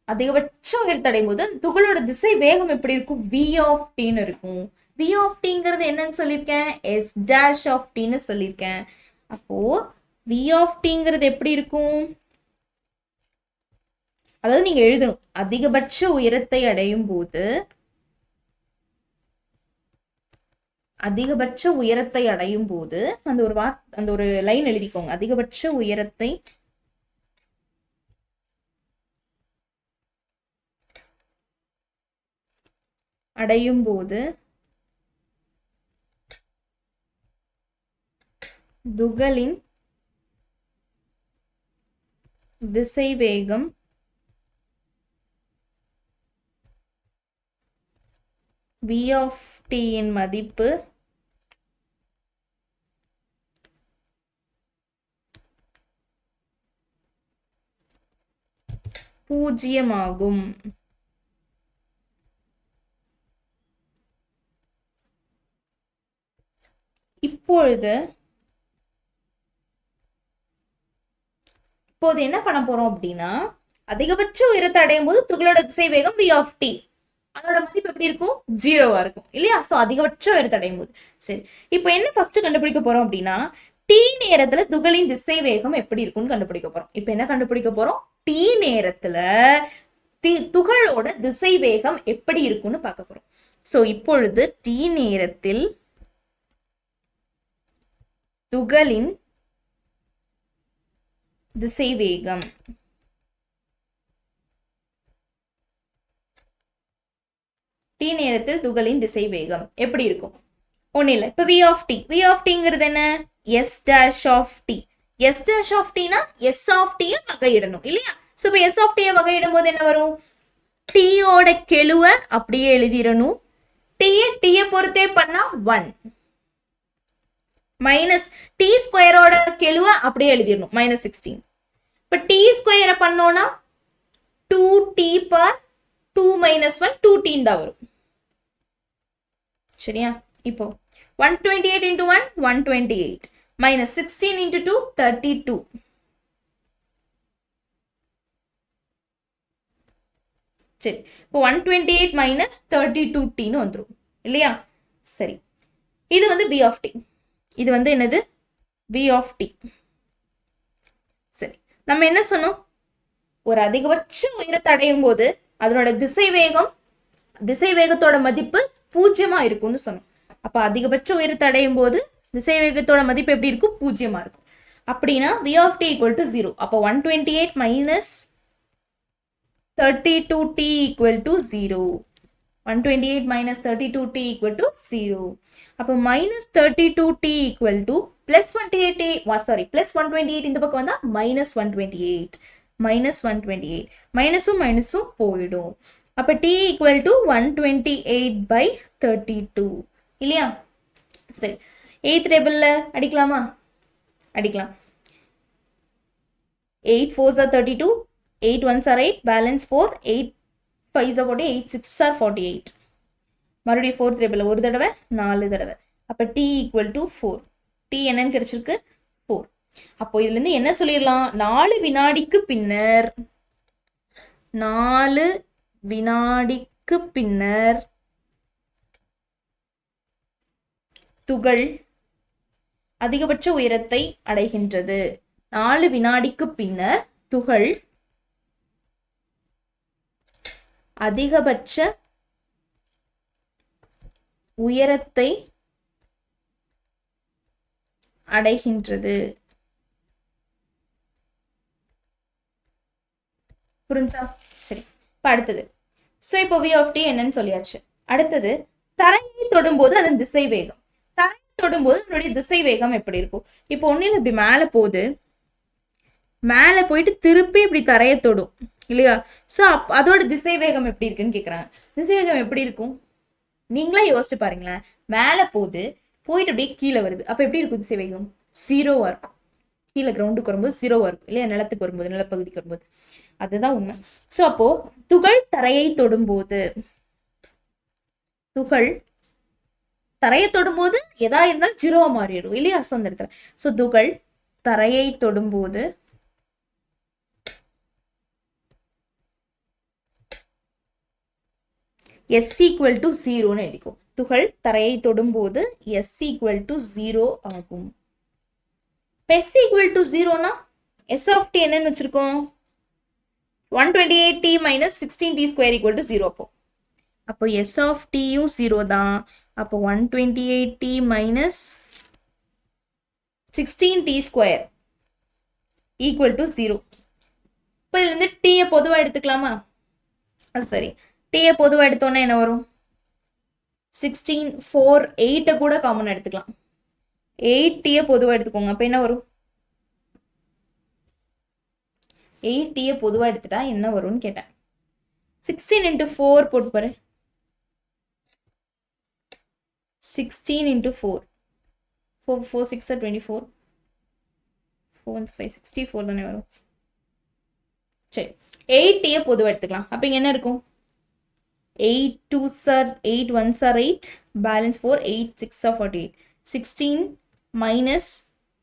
அதிகபட்ச உயரத்தை அடையும் போது துகளோட திசை வேகம் எப்படி இருக்கும்? v of tன்னு இருக்கும். v of tங்கிறது என்னன்னு சொல்லியிருக்கேன்? s dash of tன்னு சொல்லியிருக்கேன். அப்போ v of tங்கிறது எப்படி இருக்கும்? அதாவது நீங்க எழுதணும், அதிகபட்ச உயரத்தை அடையும் போது அந்த ஒரு லைன் எழுதிக்கோங்க. அதிகபட்ச உயரத்தை அடையும் போது துகளின் திசை வேகம் v of t இன் மதிப்பு பூஜ்ஜியமாகும். இப்போது என்ன பண்ண போறோம் அப்படின்னா, அதிகபட்ச உயரத்தை அடையும் போது துகளோட திசை வேகம் v of t அதோட மதிப்பு எப்படி இருக்கும்? 0வா இருக்கும் இல்லையா? சோ அதிகபட்ச உயரத்தை அடையும் போது. சரி, இப்போ என்ன ஃபர்ஸ்ட் கண்டுபிடிக்க போறோம் அப்படின்னா, t நேரத்துல துகளின் திசை வேகம் எப்படி இருக்கும்னு கண்டுபிடிக்க போறோம். இப்போ என்ன கண்டுபிடிக்க போறோம்? t நேரத்துல துகளோட திசை வேகம் எப்படி இருக்கும்னு பார்க்க போறோம். சோ இப்பொழுது t நேரத்தில் துகளின் திசை வேகம் t நேரத்தில் துகளின் திசை வேகம் எப்படி இருக்கும்? ஒன்னும் இல்லை. இப்போ v of tங்கிறது என்ன? s dash of t. s dash of tனா s of t வகையிடணும் இல்லையா? ஸோ இப்போ s of t வகையிடும் போது என்ன வரும்? t ஓட கெழுவை அப்படியே எழுதிடணும். t பொறுத்தே பண்ணா 1 மைனஸ் t ஸ்கொயரோட கெழுவை அப்படியே எழுதிடணும் -16. இப்போ t ஸ்கொயரை பண்ணோம்னா 2t per 2 minus 1 2t தான் வரும். சரியா? இப்போ 128 into 1 128 minus 16 into 2 32. சரி, இப்போ 128 minus 32t ன்னு வந்துரும் இல்லையா? சரி, இது வந்து v of t. இது வந்து என்னது? v of t. சரி, நம்ம என்ன சொன்னோம்? ஒரு அதிகபட்ச உயரத்தை அடையும் போது அதனோட திசை வேகத்தோட மதிப்பு 0 இருக்கும்னு சொன்னோம். அப்போ அதிகபட்ச உயரத்தை அடையும் போது திசைவேகத்தோட மதிப்பு எப்படி இருக்கும்? 0 இருக்கும். அப்படின்னா v of t equal to 0. அப்போ 128 minus 32t equal to 0. 128 minus 32t equal to 0. அப்போ minus 32t equal to plus 128, plus 128 இந்த பக்கம் வந்தா minus 128. minus 128. மைனஸும் மைனஸும் போயிடும். அப்போ t equal to 128 by 32. இல்லையா? சரி, 8th டேபிள்ல அடிக்கலாமா? அடிக்கலாம். 8 4s are 32, 8 1s are 8, balance 4, 8 5s are 48, 8 6s are 48. மறுபடியும் 4th டேபிள்ல ஒரு தடவை 4 தடவை. அப்போ t equal to 4. t என்னன்னு கிடைச்சிருக்கு? 4. அப்போ இதுல இருந்து என்ன சொல்லிடலாம்? 4 வினாடிக்கு பின்னர் 4 வினாடிக்கு பின்னர் துகள் அதிகபட்ச உயரத்தை அடைகின்றது. 4 வினாடிக்கு பின்னர் துகள் அதிகபட்ச உயரத்தை அடைகின்றது. புரிஞ்சா? சரி, இப்போ அடுத்தது. ஸோ இப்போ v of t என்னன்னு சொல்லியாச்சு. அடுத்தது தரையை தொடும்போது அதன் திசை வேகம். தரையை தொடும்போது அதனுடைய திசை வேகம் எப்படி இருக்கும்? இப்போ ஒன்னில் இப்படி மேலே போகுது, மேலே போயிட்டு திருப்பி இப்படி தரையை தொடும் இல்லையா? ஸோ அதோட திசை வேகம் எப்படி இருக்குன்னு கேட்குறாங்க. திசை வேகம் எப்படி இருக்கும்? நீங்களே யோசிச்சு பாருங்களேன். மேலே போகுது, போயிட்டு அப்படியே கீழே வருது. அப்போ எப்படி இருக்கும் திசை வேகம்? 0வா இருக்கும். கீழே கிரவுண்டுக்கு வரும்போது 0வா இருக்கும் இல்லையா? நிலத்துக்கு வரும்போது, நிலப்பகுதிக்கு வரும்போது. அதுதான் உண்மை. ஸோ அப்போ துகள் தரையை தொடும்போது, துகள் தரையை தொடும்போது எதா இருந்தாலும் 0வா மாறிடும் இல்லையா? ஸோ அந்த இடத்துல ஸோ துகள் தரையை தொடும்போது s equal to 0ன்னு எழுதிக்கும். துகள் தரையை தொடும்போது s equal to 0 ஆகும். s equal to 0னா s of t என்னன்னு வச்சிருக்கோம்? 128t minus 16t square equal to 0. அப்போ s of t யும் 0 தான். அப்போ 128t minus 16t square equal to 0. இப்போ இதுல இருந்து t பொதுவா எடுத்துக்கலாமா? அது சரி, t பொதுவா எடுத்தோன்னா என்ன வரும்? 16 4 8 கூட காமன் எடுத்துக்கலாம். 8t பொதுவா எடுத்துக்கோங்க. அப்போ என்ன வரும்? 8t பொதுவா எடுத்துட்டா என்ன வரும்னு கேட்டேன். 16 into 4 போட்டு பாரு. 16 into 4 4 6 are 24, 4 5 64 தானே வரும். சரி, 8t பொதுவா எடுத்துக்கலாம். அப்போ இங்க என்ன இருக்கும்? 8 2s are 8, 1s are 8, balance 4, 8 6 are 48. 16 minus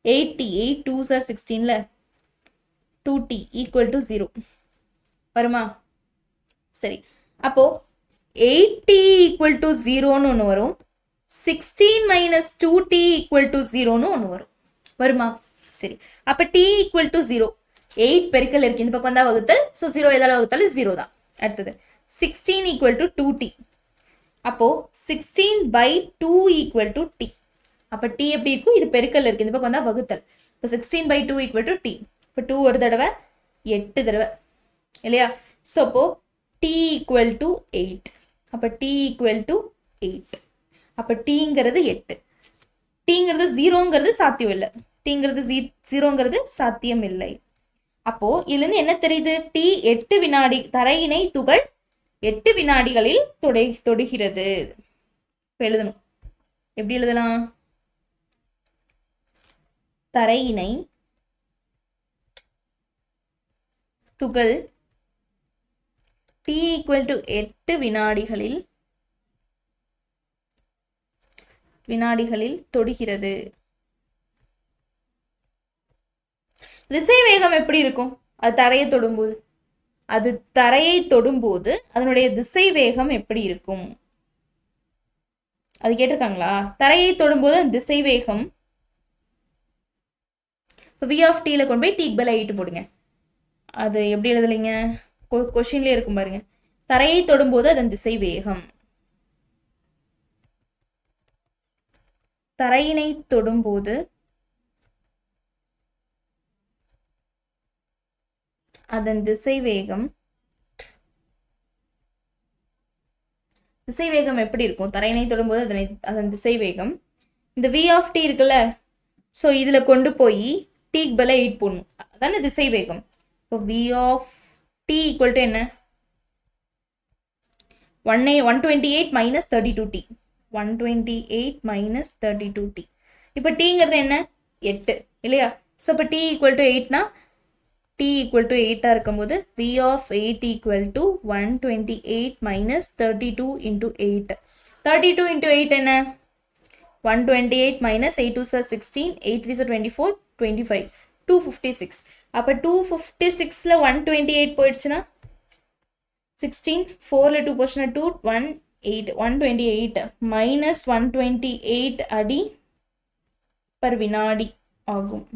8t, 8 2s are 16ல 2t equal to 0 வருமா? சரி, அப்போ 8t equal to 0ன்னு ஒன்று வரும். 16 minus 2t equal to 0ன்னு ஒன்று வரும். வருமா? சரி, அப்போ t equal to 0. 8 பெருக்கல் இருக்கு, இந்த பக்கம் தான் வகுத்தல். ஸோ 0 எதால வகுத்தாலும் 0 தான். அடுத்தது 16 equal to 2t. அப்போ 16 by 2 equal to t. அப்போ t எப்படி இருக்கும்? இது பெருக்கல் இருக்கு, இந்த பக்கம் தான் வகுத்தல். இப்போ 16 by 2 equal to t. இப்போ 2 ஒரு தடவை 8 தடவை இல்லையா? ஸோ அப்போ t equal to 8. அப்போ t equal to 8. அப்போ tங்கிறது 8. tங்கிறது 0ங்கிறது சாத்தியம் இல்லை. tங்கிறது 0ங்கிறது சாத்தியம் இல்லை. அப்போ இதுலேருந்து என்ன தெரியுது? t 8 வினாடி, தரையினை துகள் 8 வினாடிகளில் தொடுகிறது. இப்போ எழுதணும். எப்படி எழுதலாம்? தரையினை துகள் t equal to 8 வினாடிகளில் தொடுகிறது. திசை வேகம் எப்படி இருக்கும்? அது தரையை தொடும்போது, அதனுடைய திசை வேகம் எப்படி இருக்கும்? அது கேட்டிருக்காங்களா? தரையை தொடும்போது திசை வேகம் v of t கொண்டு போய் t பதிலா 8 போடுங்க. அது எப்படி எழுதலைங்க? கொஸ்டின்லேயே இருக்கும் பாருங்க. தரையை தொடும்போது அதன் திசை வேகம். தரையினை தொடும்போது அதன் திசைவேகம் எப்படி இருக்கும்? தரையினை தொடும்போது அதன் திசைவேகம் இந்த v of t இருக்குல்ல, ஸோ இதில் கொண்டு போய் டீக்கு பதிலா 8 போடணும், அதான திசைவேகம். இப்போ v of t equal to என்ன? 128 மைனஸ் 32t, 128 மைனஸ் 32t. இப்போ tங்கிறது என்ன? 8 இல்லையா? ஸோ இப்போ t ஈக்குவல் டு 8னா t ஈக்குவல் டு 8 இருக்கும்போது v of 8 equal to 128 minus 32 into 8. 32 into 8 என்ன? 128 minus 8 2s are 16, 8 3s are 24, 25, 256. அப்ப 256ல 128 போயிடுச்சுனா 16, 4ல 2 போச்சுனா 2, 1, 8, 128 minus 128 அடி per வினாடி ஆகும்.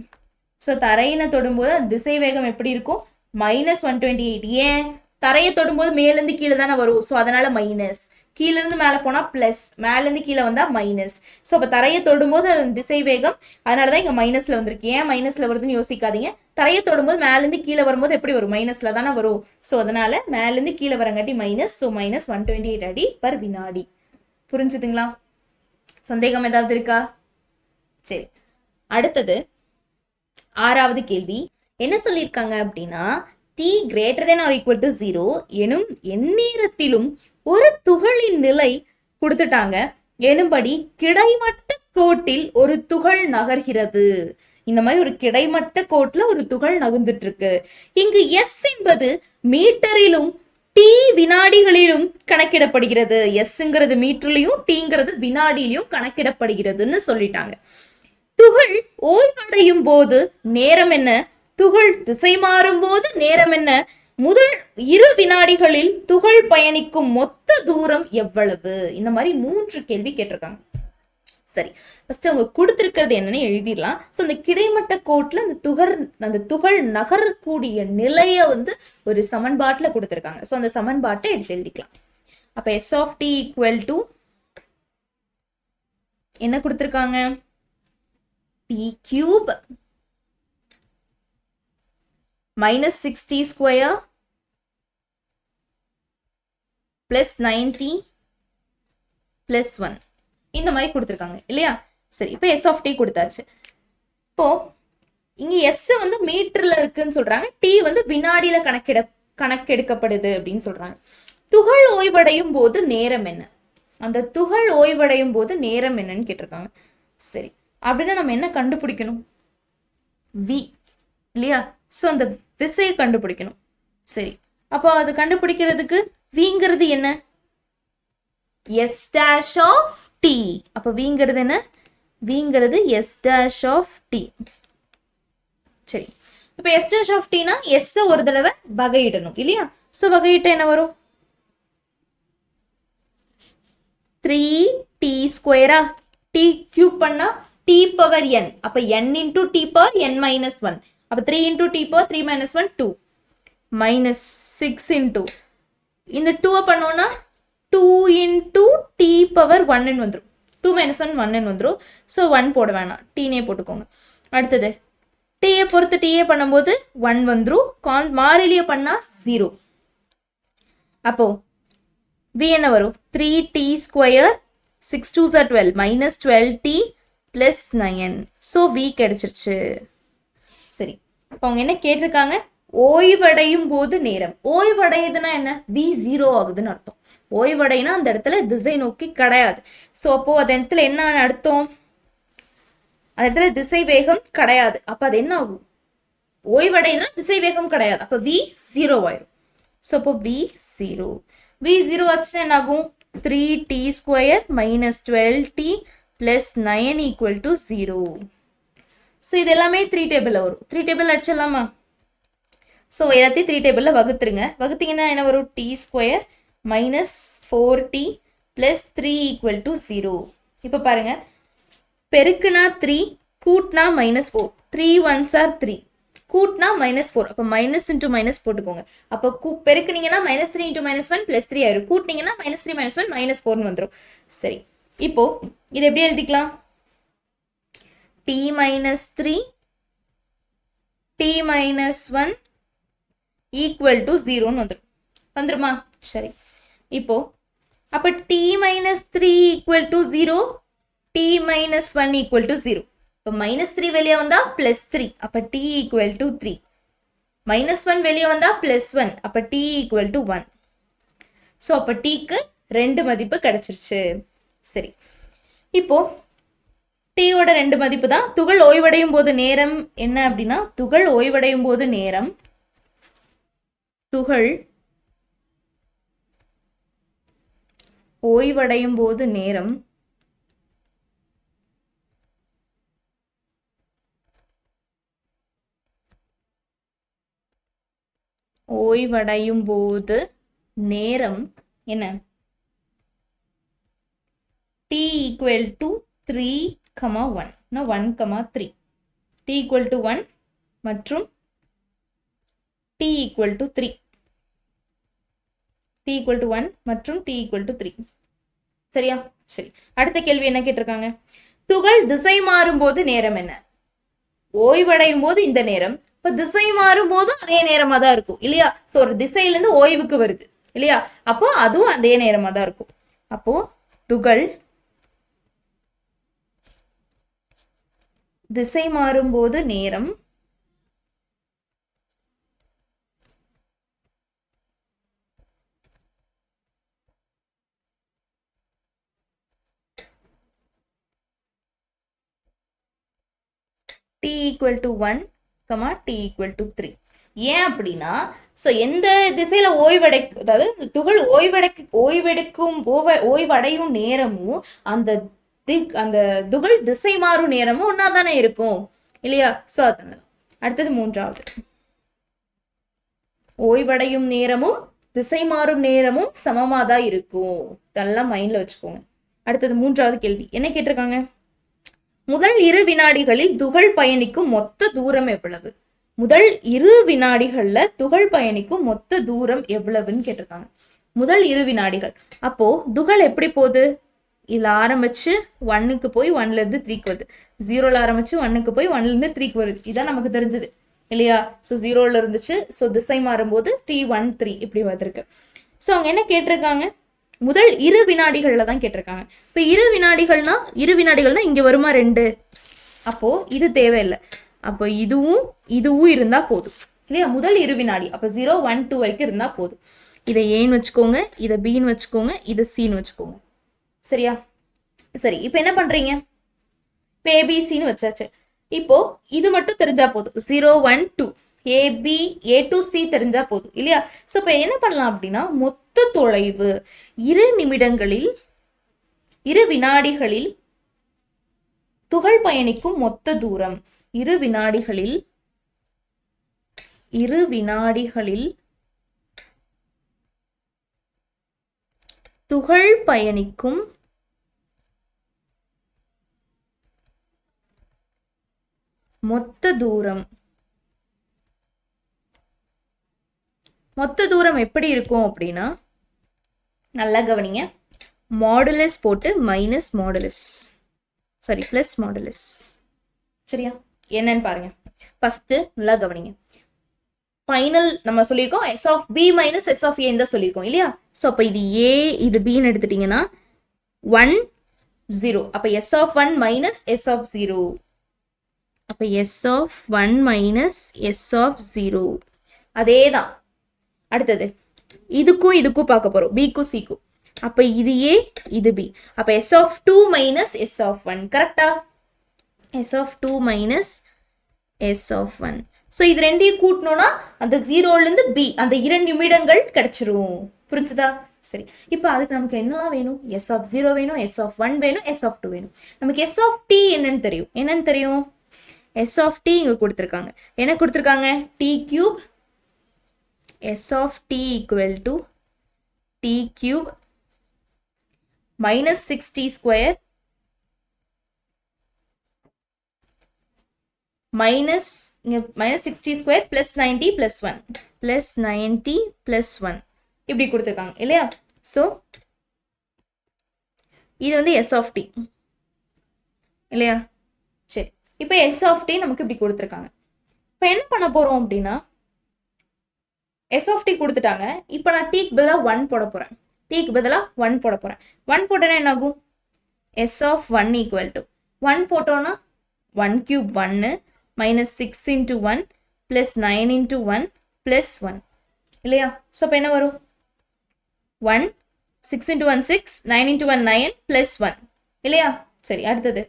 ஸோ தரையினை தொடும்போது திசை வேகம் எப்படி இருக்கும்? மைனஸ் 128. ஏன்? தரையை தொடும்போது மேலேருந்து கீழே தானே வரும், ஸோ அதனால மைனஸ். கீழேருந்து மேலே போனால் ப்ளஸ், மேலேருந்து கீழே வந்தால் மைனஸ். ஸோ அப்போ தரையை தொடும்போது அது திசை வேகம், அதனால தான் இங்கே மைனஸில் வந்திருக்கு. ஏன் மைனஸில் வருதுன்னு யோசிக்காதீங்க. தரையை தொடும்போது மேலேருந்து கீழே வரும்போது எப்படி வரும்? மைனஸில் தானே வரும். ஸோ அதனால மேலேருந்து கீழே வரங்காட்டி மைனஸ். ஸோ மைனஸ் 128 அடி பர் வினாடி. புரிஞ்சுதுங்களா? சந்தேகம் ஏதாவது இருக்கா? சரி, அடுத்தது 6வது கேள்வி. என்ன சொல்லியிருக்காங்க அப்படின்னா, t greater than or equal to 0 எனும் எந்நேரத்திலும் ஒரு துகளின் நிலை கொடுத்துட்டாங்க எனும்படி கிடைமட்ட கோட்டில் ஒரு துகள் நகர்கிறது. இந்த மாதிரி ஒரு கிடைமட்ட கோட்டில் ஒரு துகள் நகர்ந்துட்டு இருக்கு. இங்கு s என்பது மீட்டரிலும் t வினாடிகளிலும் கணக்கிடப்படுகிறது. எஸ்ங்கிறது மீட்டர்லையும் டீங்கிறது வினாடியிலையும் கணக்கிடப்படுகிறதுன்னு சொல்லிட்டாங்க. துகள் ஓய்வடையும் போது நேரம் என்ன? துகள் திசை மாறும் போது நேரம் என்ன? முதல் 2 வினாடிகளில் துகள் பயணிக்கும் மொத்த தூரம் எவ்வளவு? இந்த மாதிரி 3 கேள்வி கேட்டிருக்காங்க. சரி, ஃபர்ஸ்ட் அவங்க கொடுத்திருக்கிறது என்னன்னு எழுதிடலாம். ஸோ அந்த கிடைமட்ட கோட்டில் அந்த துகள் நகரக்கூடிய நிலைய ஒரு சமன்பாட்டில் கொடுத்திருக்காங்க. ஸோ அந்த சமன்பாட்டை எடுத்து எழுதிக்கலாம். அப்ப s of t equal to என்ன கொடுத்திருக்காங்க? t cube minus 6t square plus 9t plus 1 இந்த மாதிரி கொடுத்துருக்காங்க இல்லையா? சரி, இப்போ s of t கொடுத்தாச்சு. இப்போ இங்க s மீட்டர்ல இருக்குன்னு சொல்றாங்க, t வினாடியில கணக்கெடுக்கப்படுது அப்படின்னு சொல்றாங்க. துகள் ஓய்வடையும் போது நேரம் என்ன? அந்த துகள் ஓய்வடையும் போது நேரம் என்னன்னு கேட்டிருக்காங்க. சரி, அப்படின்னா நம்ம என்ன கண்டுபிடிக்கணும்? v இல்லையா? ஸோ அந்த விசையை கண்டுபிடிக்கணும். சரி, அப்போ அது கண்டுபிடிக்கிறதுக்கு விங்கிறது என்ன? s dash of t. அப்போ விங்கிறது என்ன? விங்கிறது s dash of t. சரி, இப்போ s dash of t னா s ஒரு தடவை வகையிடணும் இல்லையா? ஸோ வகையிட்ட என்ன வரும்? 3t ஸ்கொயரா? t கியூப் பண்ணா t பவர் n. அப்போ n into t power n minus 1. அப்போ 3 into t power 3 minus 1 2 minus 6 into இந்த 2 பண்ணோம்னா 2 into t power 1 வந்துடும். 2 minus 1 1 வந்துடும். ஸோ 1 போட வேணாம், டீனே போட்டுக்கோங்க. அடுத்தது டீயை பொறுத்து டீயே பண்ணும்போது 1 வந்துடும். மாறிலியை பண்ணா 0. அப்போ v என்ன வரும்? 3t square 6 2s are 12 minus 12t plus 9. So v கிடைச்சிருச்சு. சரி, இப்போ அவங்க என்ன கேட்டிருக்காங்க? ஓய்வடையும் போது நேரம். ஓய்வடையுதுன்னா என்ன? v 0 ஆகுதுன்னு அர்த்தம். ஓய்வடைனா அந்த இடத்துல திசை நோக்கி கிடையாது. ஸோ அப்போ அந்த இடத்துல என்ன அர்த்தம்? அந்த இடத்துல திசை வேகம் கிடையாது. அப்போ அது என்ன ஆகும்? ஓய்வடைனா திசை வேகம் கிடையாது. அப்போ v 0 ஆயிரும். ஸோ அப்போ v 0. v 0 ஆச்சுன்னா என்ன ஆகும்? 3t square minus 12t plus 9 equal to 0. So இது எல்லாமே 3 டேபிளில் வரும். 3 டேபிள் அடிச்சிடலாமா? ஸோ எல்லாத்தையும் 3 டேபிளில் வகுத்துருங்க. வகுத்தீங்கன்னா என்ன வரும்? t square minus 4t plus 3 equal to 0. இப்போ பாருங்க, பெருக்குனா 3, கூட்னா மைனஸ் 4. 3 1s are 3, கூட்னா மைனஸ் 4. அப்போ மைனஸ் இன்டூ மைனஸ் போட்டுக்கோங்க. அப்போ பெருக்குனீங்கன்னா மைனஸ் 3 இன்டூ மைனஸ் 1 பிளஸ் 3 ஆயிரும். கூட்டினீங்கன்னா மைனஸ் 3 மைனஸ் 1 மைனஸ் 4 வந்துடும். சரி, இப்போ இது எப்படி எழுதிக்கலாம்? t minus 3 t minus 1 equal to 0 வந்துருமா? சரி, இப்போ அப்ப t minus 3 equal to 0 t minus 1 equal to 0. இப்போ minus 3 வெளியே வந்தா plus 3, அப்ப t equal to 3. minus 1 வெளியே வந்தா plus 1, அப்ப t equal to 1. ஸோ அப்போ tக்கு 2 மதிப்பு கிடைச்சிருச்சு. சரி, இப்போ tயோட 2 மதிப்பு தான். துகள் ஓய்வடையும் போது நேரம் என்ன அப்படின்னா, துகள் ஓய்வடையும் போது நேரம் ஓய்வடையும் போது நேரம் என்ன? t equal to 3, 1. 1, 3. t equal to 1 மற்றும் t equal to 3. t equal to 1 மற்றும் t equal to 3. சரியா? சரி, அடுத்த கேள்வி என்ன கேட்டிருக்காங்க? துகள் திசை மாறும் போது நேரம் என்ன? ஓய்வடையும் போது இந்த நேரம், இப்ப திசை மாறும் போதும் அதே நேரமா தான் இருக்கும் இல்லையா? சோ ஒரு திசையிலிருந்து ஓய்வுக்கு வருது இல்லையா? அப்போ அதுவும் அதே நேரமா தான் இருக்கும். அப்போ துகள் திசை மாறும் போது நேரம் t equal to 1, t equal to 3. ஏன் அப்படின்னா, ஸோ எந்த திசையில அதாவது துகள் ஓய்வடையும் நேரமும் அந்த துகள் திசை மாறும் நேரமும் ஒன்னா தானே இருக்கும் இல்லையா? ஸோ அதனால அடுத்தது 3வது, ஓய்வடையும் நேரமும் திசை மாறும் நேரமும் சமமாதான் இருக்கும். இதெல்லாம் மைண்ட்ல வச்சுக்கோங்க. அடுத்தது 3வது கேள்வி என்ன கேட்டிருக்காங்க? முதல் 2 வினாடிகளில் துகள் பயணிக்கும் மொத்த தூரம் எவ்வளவு? முதல் 2 வினாடிகள்ல துகள் பயணிக்கும் மொத்த தூரம் எவ்வளவுன்னு கேட்டிருக்காங்க. முதல் 2 வினாடிகள். அப்போ துகள் எப்படி போகுது? இதுல ஆரம்பிச்சு 1க்கு போய் 1ல இருந்து 3க்கு வருது. 0ல ஆரம்பிச்சு 1க்கு போய் 1ல இருந்து 3க்கு வருது. இதான் நமக்கு தெரிஞ்சது இல்லையா? ஸோ 0ல இருந்துச்சு. ஸோ திசை மாறும்போது t1 3 இப்படி வந்திருக்கு. ஸோ அவங்க என்ன கேட்டிருக்காங்க? முதல் 2 வினாடிகள்ல தான் கேட்டிருக்காங்க. இப்ப 2 வினாடிகள்னா இங்க வருமா 2? அப்போ இது தேவையில்லை. அப்போ இதுவும் இருந்தா போதும் இல்லையா? முதல் 2 வினாடி, அப்ப 0, 1, 2 வரைக்கும் இருந்தா போதும். இதை ஏன்னு வச்சுக்கோங்க, இதை பின்னு வச்சுக்கோங்க, இதை சின்னு வச்சுக்கோங்க. சரியா? சரி, இப்போ என்ன பண்றீங்க? இப்போ ஏபிசின்னு வச்சாச்சு. இப்போ இது மட்டும் தெரிஞ்சா போதும். 0, 1, 2 A to C தெரிஞ்சா போதும் இல்லையா? ஸோ இப்போ என்ன பண்ணலாம் அப்படின்னா, மொத்த தொலைவு 2 வினாடிகளில் துகள் பயணிக்கும் மொத்த தூரம் 2 வினாடிகளில் துகள் பயணிக்கும் மொத்த தூரம் எப்படி இருக்கும் அப்படின்னா, நல்லா கவனிங்க. மாடுலஸ் போட்டு minus modulus, sorry plus modulus. சரியா? என்னன்னு பாருங்க. ஃபர்ஸ்ட் நல்லா கவனிங்க. ஃபைனல் நம்ம சொல்லியிருக்கோம் s of b minus s of a தான் சொல்லியிருக்கோம் இல்லையா? ஸோ அப்போ இது a இது bன்னு எடுத்துட்டீங்கன்னா 1 0. அப்போ s of 1 minus s of 0. அப்போ s of 1 minus s of 0. அதே தான். அடுத்தது இதுக்கும் பார்க்க போறோம், bக்கும் cக்கும். அப்போ இது a இது b. அப்போ s of 2 minus s of 1. கரெக்டா? s of 2 minus s of 1. So இது ரெண்டையும் கூட்டணும்னா அந்த 0லேருந்து b அந்த 2 நிமிடங்கள் கிடைச்சிரும். புரிஞ்சுதா? சரி, இப்போ அதுக்கு நமக்கு என்னெல்லாம் வேணும்? s of 0 வேணும், s of 1 வேணும், s of 2 வேணும். நமக்கு s of t என்னன்னு தெரியும். s of t இங்க கொடுத்துருக்காங்க. என்ன கொடுத்துருக்காங்க? t cube. s of t equal to t cube minus 6t square minus 60 square plus 90 plus 1 plus 90 plus 1 இப்படி கொடுத்துருக்காங்க இல்லையா? ஸோ இது வந்து s of t இல்லையா? சரி, இப்போ எஸ் ஆஃப் டி நமக்கு இப்படி கொடுத்துருக்காங்க. இப்போ என்ன பண்ண போறோம் அப்படின்னா எஸ் ஆஃப் டி கொடுத்துட்டாங்க. இப்போ நான் டீக்கு பதிலாக 1 போட போறேன். டீக்கு பதிலாக 1 போட போறேன். 1 போட்டோன்னா என்ன ஆகும்? எஸ் ஆஃப் 1 ஈக்குவல் டு 1 போட்டோன்னா 1 cube 1 minus 6 into 1 plus 9 into 1 plus 1 இல்லையா? ஸோ இப்போ என்ன வரும்? 1 6 இன்ட்டு 1 6 9 இன்ட்டு 1 9 பிளஸ் 1 இல்லையா? சரி, அடுத்தது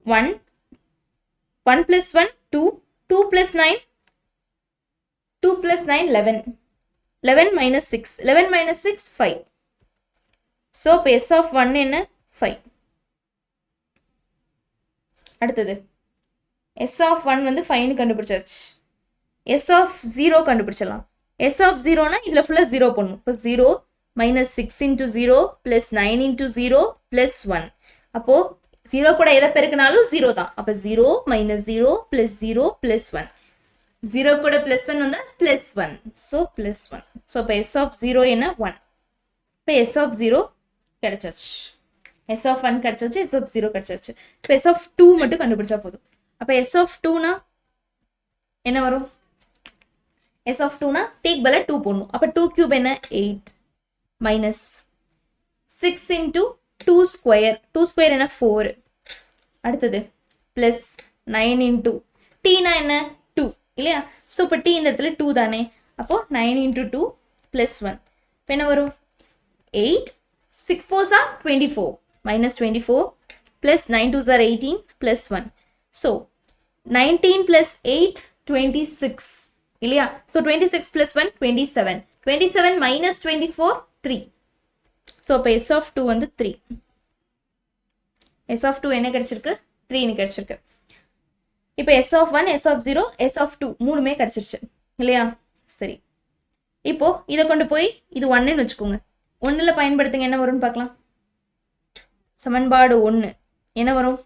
1 1 plus 1 2 2 plus 9 2 plus 9 11 11 minus 6 11 minus 6 5. So S of 1 என்ன 5. அடுத்தது S of 1 வந்து 5 கண்டுபிடிச்சாச்சு. S of 0 கண்டுபிடிச்சலாம். S of 0 னா இதுல ஃபுல்லா 0 போடணும். இப்போ 0 minus 6 into 0 plus 9 into 0 plus 1. அப்போ 0 கூட எதை பெருக்கினாலும் 0 தான். அப்போ 0 minus 0 plus 0 plus 1. 0 கூட plus 1 வந்தா plus 1. So plus 1. So இப்போ S of 0 என்ன 1. இப்போ S of 0 கிடைச்சாச்சு. S of 1 கிடைச்சாச்சு. S of 0 கிடைச்சாச்சு. இப்போ S of 2 மட்டும் கண்டுபிடிச்சா போதும். அப்போ S of 2 னா என்ன வரும்? S of 2 னா டேக் பல 2 போடணும். அப்போ 2 கியூப் என்ன 8 மைனஸ் 6 into 2 ஸ்கொயர் 2 ஸ்கொயர் என்ன 4. அடுத்தது பிளஸ் 9 into t னா என்ன 2 இல்லையா? ஸோ இப்போ t இந்த இடத்துல 2 தானே. அப்போ 9 into 2 plus 1. இப்போ என்ன வரும்? 8 6 4s are 24 minus 24 plus 9 2s are 18 plus 1. So 19 plus 8 26 இல்லையா? So 26 plus 1 27 27 minus 24 3. So அப்போ S of 2 வந்து 3. S of 2 என்ன கிடைச்சிருக்கு? 3 கிடைச்சிருக்கு. இப்போ S of 1 S of 0 S of 2 மூணுமே கிடைச்சிருச்சு இல்லையா? சரி, இப்போ இதை கொண்டு போய் இது 1ன்னு வச்சுக்கோங்க. 1ல் பயன்படுத்துங்க, என்ன வரும்னு பார்க்கலாம். சமன்பாடு 1 என்ன வரும்?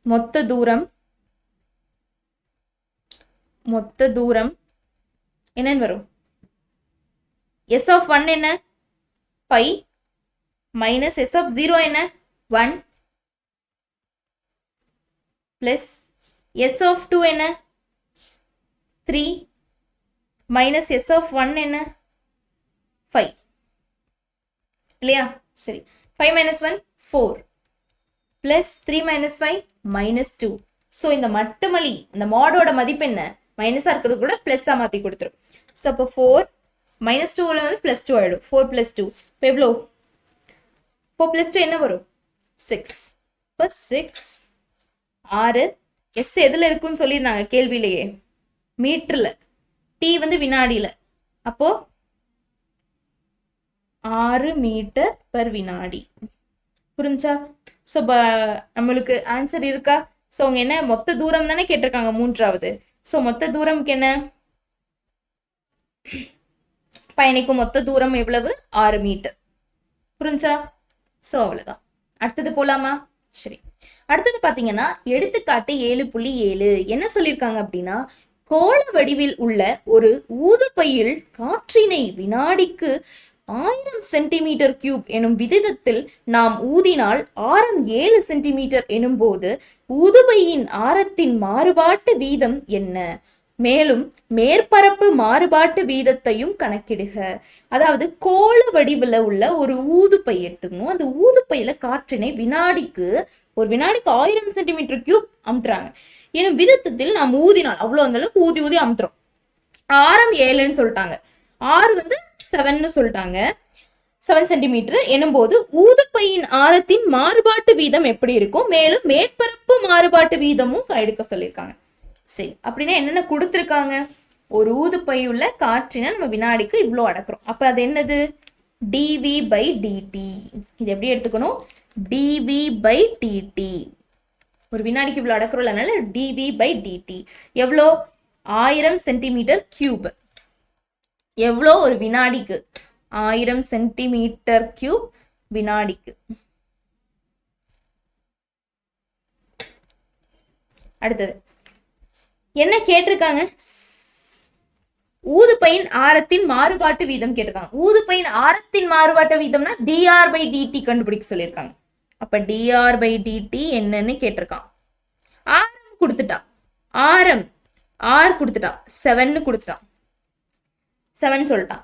மொத்த தூரம் என்னன்னு வரும்? S of 1 என்ன 5 மைனஸ் S of 0 என்ன 1 பிளஸ் S of 2 என்ன 3 மைனஸ் S of 1 என்ன 5 இல்லையா? சரி, 5 minus 1 4 plus 3 minus 5 minus 2. So இந்த மட்டுமலி இந்த மாடோட மதிப்பு என்ன? மைனஸாக இருக்கிறது கூட ப்ளஸ்ஸாக மாற்றி கொடுத்துரும். ஸோ அப்போ 4 minus 2ல் வந்து +2 ஆகிடும். 4 plus 2 இப்போ எவ்வளோ? 4 plus 2 என்ன வரும்? 6. இப்போ 6 6 எஸ் எதில் இருக்குன்னு சொல்லியிருந்தாங்க கேள்வியிலேயே, மீட்டரில், டி வந்து வினாடியில். அப்போ 6 மீட்டர் பர் வினாடி. புரிஞ்சா? ஸோ நம்மளுக்கு ஆன்சர் இருக்கா? ஸோ அவங்க என்ன மொத்த தூரம் தானே கேட்டிருக்காங்க மூன்றாவது. ஸோ மொத்த தூரம்க்கு என்ன பயணிக்கும் மொத்த தூரம் எவ்வளவு? 6 மீட்டர். புரிஞ்சா? ஸோ அவ்வளோதான். அடுத்தது போலாமா? சரி, அடுத்தது பார்த்தீங்கன்னா எடுத்துக்காட்டு 7.7 என்ன சொல்லியிருக்காங்க அப்படின்னா, கோள வடிவில் உள்ள ஒரு ஊதுபையில் காற்றினை வினாடிக்கு 1000 சென்டிமீட்டர் கியூப் எனும் விகிதத்தில் நாம் ஊதினால் ஆரம் 7 சென்டிமீட்டர் எனும் போது ஊதுபையின் ஆரத்தின் மாறுபாட்டு வீதம் என்ன? மேலும் மேற்பரப்பு மாறுபாட்டு வீதத்தையும் கணக்கிடுக. அதாவது கோள வடிவில் உள்ள ஒரு ஊதுபை எடுத்துக்கணும். அந்த ஊதுபையில காற்றினை வினாடிக்கு 1000 சென்டிமீட்டர் கியூப் அமுத்துறாங்க எனும் விதத்தில் நாம் ஊதினால், அவ்வளோ அந்த அளவுக்கு ஊதி ஊதி அமுத்துறோம். ஆரம் 7ன்னு சொல்லிட்டாங்க, ஆறு வந்து 7ன்னு சொல்லிட்டாங்க, 7 சென்டிமீட்டர் எனும்போது ஊதுபையின் ஆரத்தின் மாறுபாட்டு வீதம் எப்படி இருக்கும், மேலும் மேற்பரப்பு மாறுபாட்டு வீதமும் எடுக்க சொல்லியிருக்காங்க. சரி, அப்படின்னா என்னென்ன கொடுத்துருக்காங்க? ஒரு ஊதுபை உள்ள காற்றினை நம்ம வினாடிக்கு இவ்வளோ அடக்குறோம். அப்போ அது என்னது? dv/dt. இது எப்படி எடுத்துக்கணும்? dv/dt. ஒரு வினாடிக்கு இவ்வளோ அடக்குறோம், அதனால dv/dt. எவ்வளோ? 1000 சென்டிமீட்டர் கியூப். எவ்வளோ ஒரு வினாடிக்கு? 1000 சென்டிமீட்டர் கியூப் வினாடிக்கு. அடுத்தது என்ன கேட்டிருக்காங்க? ஊதுபையின் ஆரத்தின் மாறுபாட்டு வீதம் கேட்டிருக்காங்க. ஊதுபையின் ஆரத்தின் மாறுபாட்டு வீதம்னா dr/dt கண்டுபிடிக்க சொல்லியிருக்காங்க. அப்ப dr/dt என்னன்னு கேட்டிருக்கான். ஆரம் கொடுத்துட்டான், ஆரம் ஆர் கொடுத்துட்டான், 7 கொடுத்துட்டான், 7 சொல்லிட்டான்,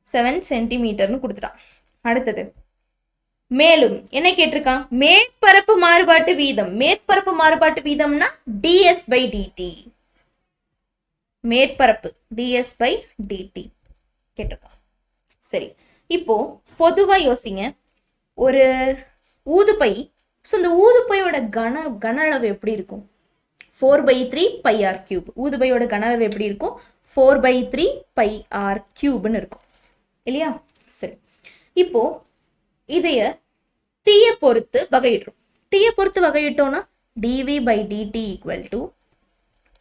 7 சென்டிமீட்டர்னு கொடுத்துட்டான். அடுத்தது மேலும் என்ன கேட்டிருக்கான், மேற்பரப்பு மாறுபாட்டு வீதம். மேற்பரப்பு மாறுபாட்டு வீதம்னா ds by dt, மேற்பரப்பு ds by dt கேட்டிருக்கான். சரி, இப்போ பொதுவா யோசிங்க, ஒரு ஊதுபை. ஸோ இந்த ஊதுபையோட கன அளவு எப்படி இருக்கும்? 4/3 pi r cube. ஊதுபையோட கன அளவு எப்படி இருக்கும்? 4/3 pi r cubeன்னு இருக்கும் இல்லையா? சரி, இப்போ இதைய டீயை பொறுத்து வகையிடுறோம். டீயை பொறுத்து வகையிட்டோம்னா dv by dt equal to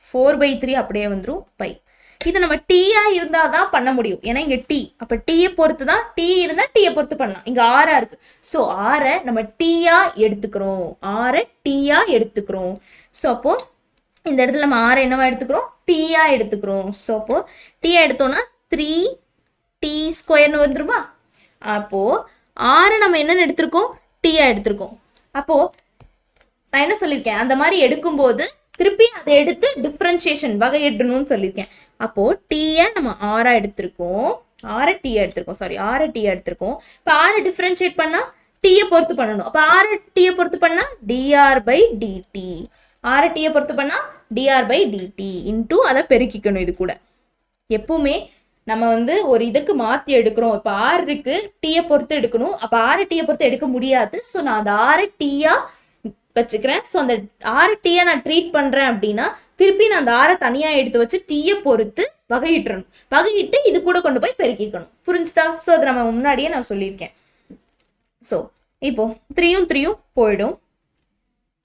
4/3 அப்படியே வந்துடும் பை. இது நம்ம டீயா இருந்தா தான் பண்ண முடியும், ஏன்னா இங்க டி. அப்ப டீயை பொறுத்து தான், டி இருந்தா டீயை பொறுத்து பண்ணலாம். இங்க ஆரா இருக்கு, ஸோ ஆரை நம்ம டீயா எடுத்துக்கிறோம், ஆரை டீயா எடுத்துக்கிறோம். ஸோ அப்போ இந்த இடத்துல நம்ம ஆரை என்னவா எடுத்துக்கிறோம்? டீயா எடுத்துக்கிறோம். ஸோ அப்போ டீயா எடுத்தோம்னா 3t² வந்துருமா? அப்போ ஆரை நம்ம என்னன்னு எடுத்திருக்கோம்? டீயா எடுத்திருக்கோம். அப்போ நான் என்ன சொல்லியிருக்கேன், அந்த மாதிரி எடுக்கும்போது திருப்பி அதை எடுத்து டிஃபரன்சியேஷன் வகையிடணும்னு சொல்லியிருக்கேன். அப்போ டீயை நம்ம ஆரா எடுத்திருக்கோம், ஆரை டீயா எடுத்திருக்கோம், சாரி ஆரை டீயா எடுத்திருக்கோம். இப்போ ஆரை டிஃபரன்ஷியேட் பண்ணா டீயை பொறுத்து பண்ணணும். அப்போ ஆரை டீயை பொறுத்து பண்ணா dr by dt, ஆரை டீயை பொறுத்து பண்ணா dr by dt இன்டூ அதை பெருக்கிக்கணும். இது கூட எப்பவுமே நம்ம வந்து ஒரு இதுக்கு மாற்றி எடுக்கிறோம். இப்போ ஆர் இருக்கு, டீயை பொறுத்து எடுக்கணும். அப்போ ஆரை டீயை பொறுத்து எடுக்க முடியாது. ஸோ நான் அந்த ஆரை டீயா வச்சுக்கிறேன். ஸோ அந்த ஆரை டீயை நான் ட்ரீட் பண்ணுறேன் அப்படின்னா திருப்பி நான் அந்த ஆரை தனியாக எடுத்து வச்சு டீயை பொறுத்து வகையிட்டுறணும். வகையிட்டு இது கூட கொண்டு போய் பெருக்கிக்கணும். புரிஞ்சுதா? ஸோ அது நம்ம முன்னாடியே நான் சொல்லியிருக்கேன். ஸோ இப்போ 3 போயிடும்.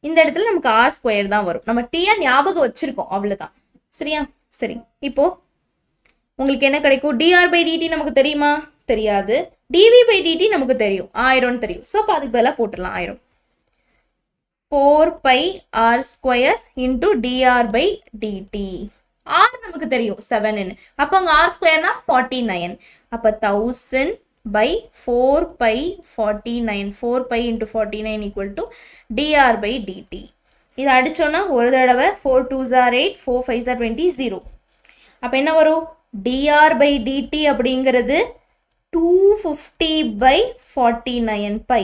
இந்த இடத்துல நமக்கு r² தான் வரும். நம்ம டீயை ஞாபகம் வச்சிருக்கோம், அவ்வளோதான். சரியா? சரி, இப்போ உங்களுக்கு என்ன கிடைக்கும்? dr by dt நமக்கு தெரியுமா? தெரியாது. dv by dt நமக்கு தெரியும், 1000 தெரியும். ஸோ அப்போ அதுக்கு பதிலாக போட்டுடலாம் 1000. 4 pi r² into dr by dt. r நமக்கு தெரியும் 7. அப்போ அங்கே r²னா 49. அப்போ 1000 by 4 pi 49. 4 pi into 49 equal to dr by dt. இது அடிச்சோன்னா ஒரு தடவை 4 2s are 8, 4 5s are 20, 0. அப்போ என்ன வரும்? dr by dt அப்படிங்கிறது 250 by 49 pi.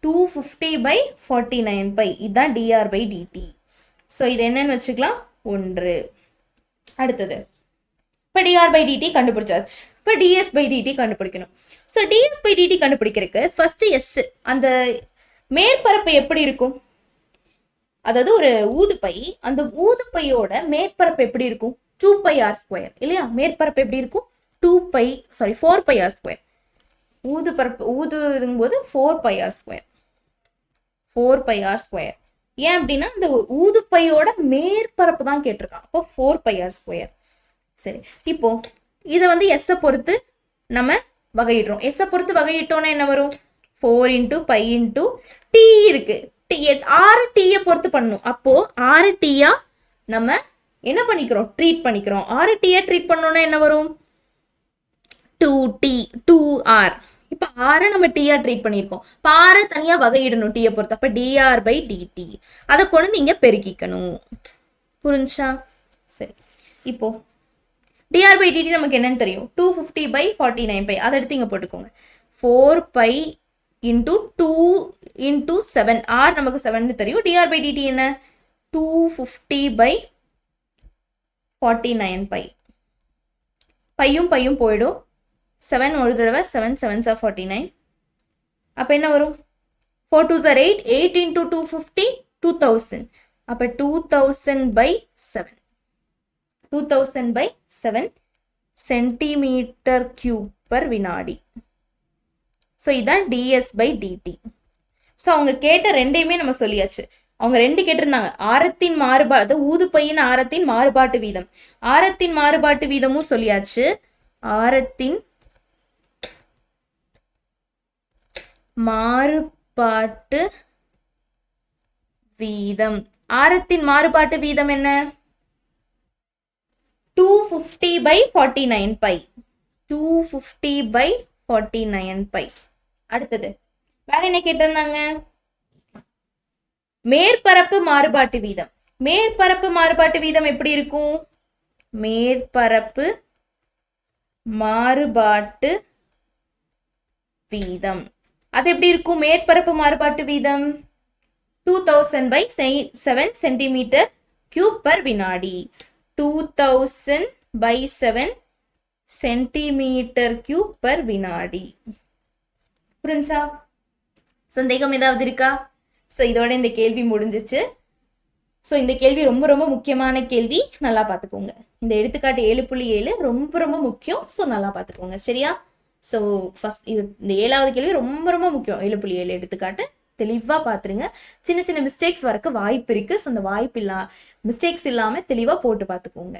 250 by 49 pi. இதுதான் dr by dt. ஸோ இது என்னன்னு வச்சுக்கலாம்? 1. அடுத்தது இப்போ dr by dt கண்டுபிடிச்சாச்சு. இப்போ ds by dt கண்டுபிடிக்கணும். ஸோ ds by dt கண்டுபிடிக்கிறதுக்கு ஃபர்ஸ்ட் எஸ், அந்த மேற்பரப்பு எப்படி இருக்கும்? அதாவது ஒரு ஊதுபை, அந்த ஊதுபையோட மேற்பரப்பு எப்படி இருக்கும்? 2 pi r² இல்லையா? மேற்பரப்பு எப்படி இருக்கும்? 4 pi r². ஊதுங்கும் போது 4 pi r². 4 pi r². ஏன் அப்படின்னா இந்த ஊதுபையோட மேற்பரப்பு தான் கேட்டிருக்கான். அப்போ 4 pi r². சரி, இப்போ இதை வந்து எஸ் பொறுத்து நம்ம வகையிடுறோம். எஸ் பொறுத்து வகையிட்டோன்னா என்ன வரும்? 4 into pi into t இருக்கு. ஆறு டீயை பொறுத்து பண்ணணும். அப்போ ஆறு டீயா நம்ம என்ன பண்ணிக்கிறோம்? ட்ரீட் பண்ணிக்கிறோம். ஆறு டீயை ட்ரீட் பண்ணோம்னா என்ன வரும்? 2t 2r. இப்போ ஆரை நம்ம டீயா ட்ரீட் பண்ணியிருக்கோம். இப்போ ஆரை தனியாக வகையிடணும் டீயை பொறுத்து. அப்போ dr by dt அதை கொண்டு இங்கே பெருக்கிக்கணும். புரிஞ்சா? சரி, இப்போ dr by dt நமக்கு என்னன்னு தெரியும்? 250 by 49 pi. அதை எடுத்து இங்கே போட்டுக்கோங்க. 4 pi into 2 into 7. r நமக்கு 7 தெரியும். dr by dt என்ன? 250 by 49 pi. பையும் போயிடும். 7 ஒரு தடவை, 7 7s are 49. அப்போ என்ன வரும்? 4 2s are 8. 8 into 250 2000. அப்போ 2000 by 7. 2000 by 7 centimetre cube per வினாடி. ஸோ இதான் ds by dt. ஸோ அவங்க கேட்ட ரெண்டையுமே நம்ம சொல்லியாச்சு. அவங்க ரெண்டு கேட்டிருந்தாங்க, ஆரத்தின் மாறுபாடு, ஊதுபையின் ஆரத்தின் மாறுபாட்டு வீதம். ஆரத்தின் மாறுபாட்டு வீதமும் சொல்லியாச்சு. ஆரத்தின் மாறுபாட்டு வீதம். ஆரத்தின் மாறுபாட்டு வீதம் என்ன? 250 by 49 pi. 250 by 49 pi. அடுத்தது வேற என்ன கேட்டிருந்தாங்க? மேற்பரப்பு மாறுபாட்டு வீதம். மேற்பரப்பு மாறுபாட்டு வீதம் எப்படி இருக்கும்? மேற்பரப்பு மாறுபாட்டு வீதம் அது எப்படி இருக்கும்? மேற்பரப்பு மாறுபாட்டு வீதம் 2000/7 சென்டிமீட்டர் கியூப் பர் வினாடி. 2000/7 சென்டிமீட்டர் கியூப் பர் வினாடி. புரிஞ்சா? சந்தேகம் ஏதாவது இருக்கா? ஸோ இதோட இந்த கேள்வி முடிஞ்சிச்சு. ஸோ இந்த கேள்வி ரொம்ப ரொம்ப முக்கியமான கேள்வி, நல்லா பார்த்துக்கோங்க. இந்த எடுத்துக்காட்டு 7.7 ரொம்ப ரொம்ப முக்கியம். ஸோ நல்லா பார்த்துக்கோங்க, சரியா? ஸோ ஃபஸ்ட் இது இந்த 7வது கேள்வி ரொம்ப ரொம்ப முக்கியம். 7.7 எடுத்துக்காட்டு தெளிவாக பார்த்துருங்க. சின்ன சின்ன மிஸ்டேக்ஸ் வரக்கு வாய்ப்பு இருக்குது. ஸோ அந்த மிஸ்டேக்ஸ் இல்லாமல் தெளிவாக போட்டு பார்த்துக்கோங்க.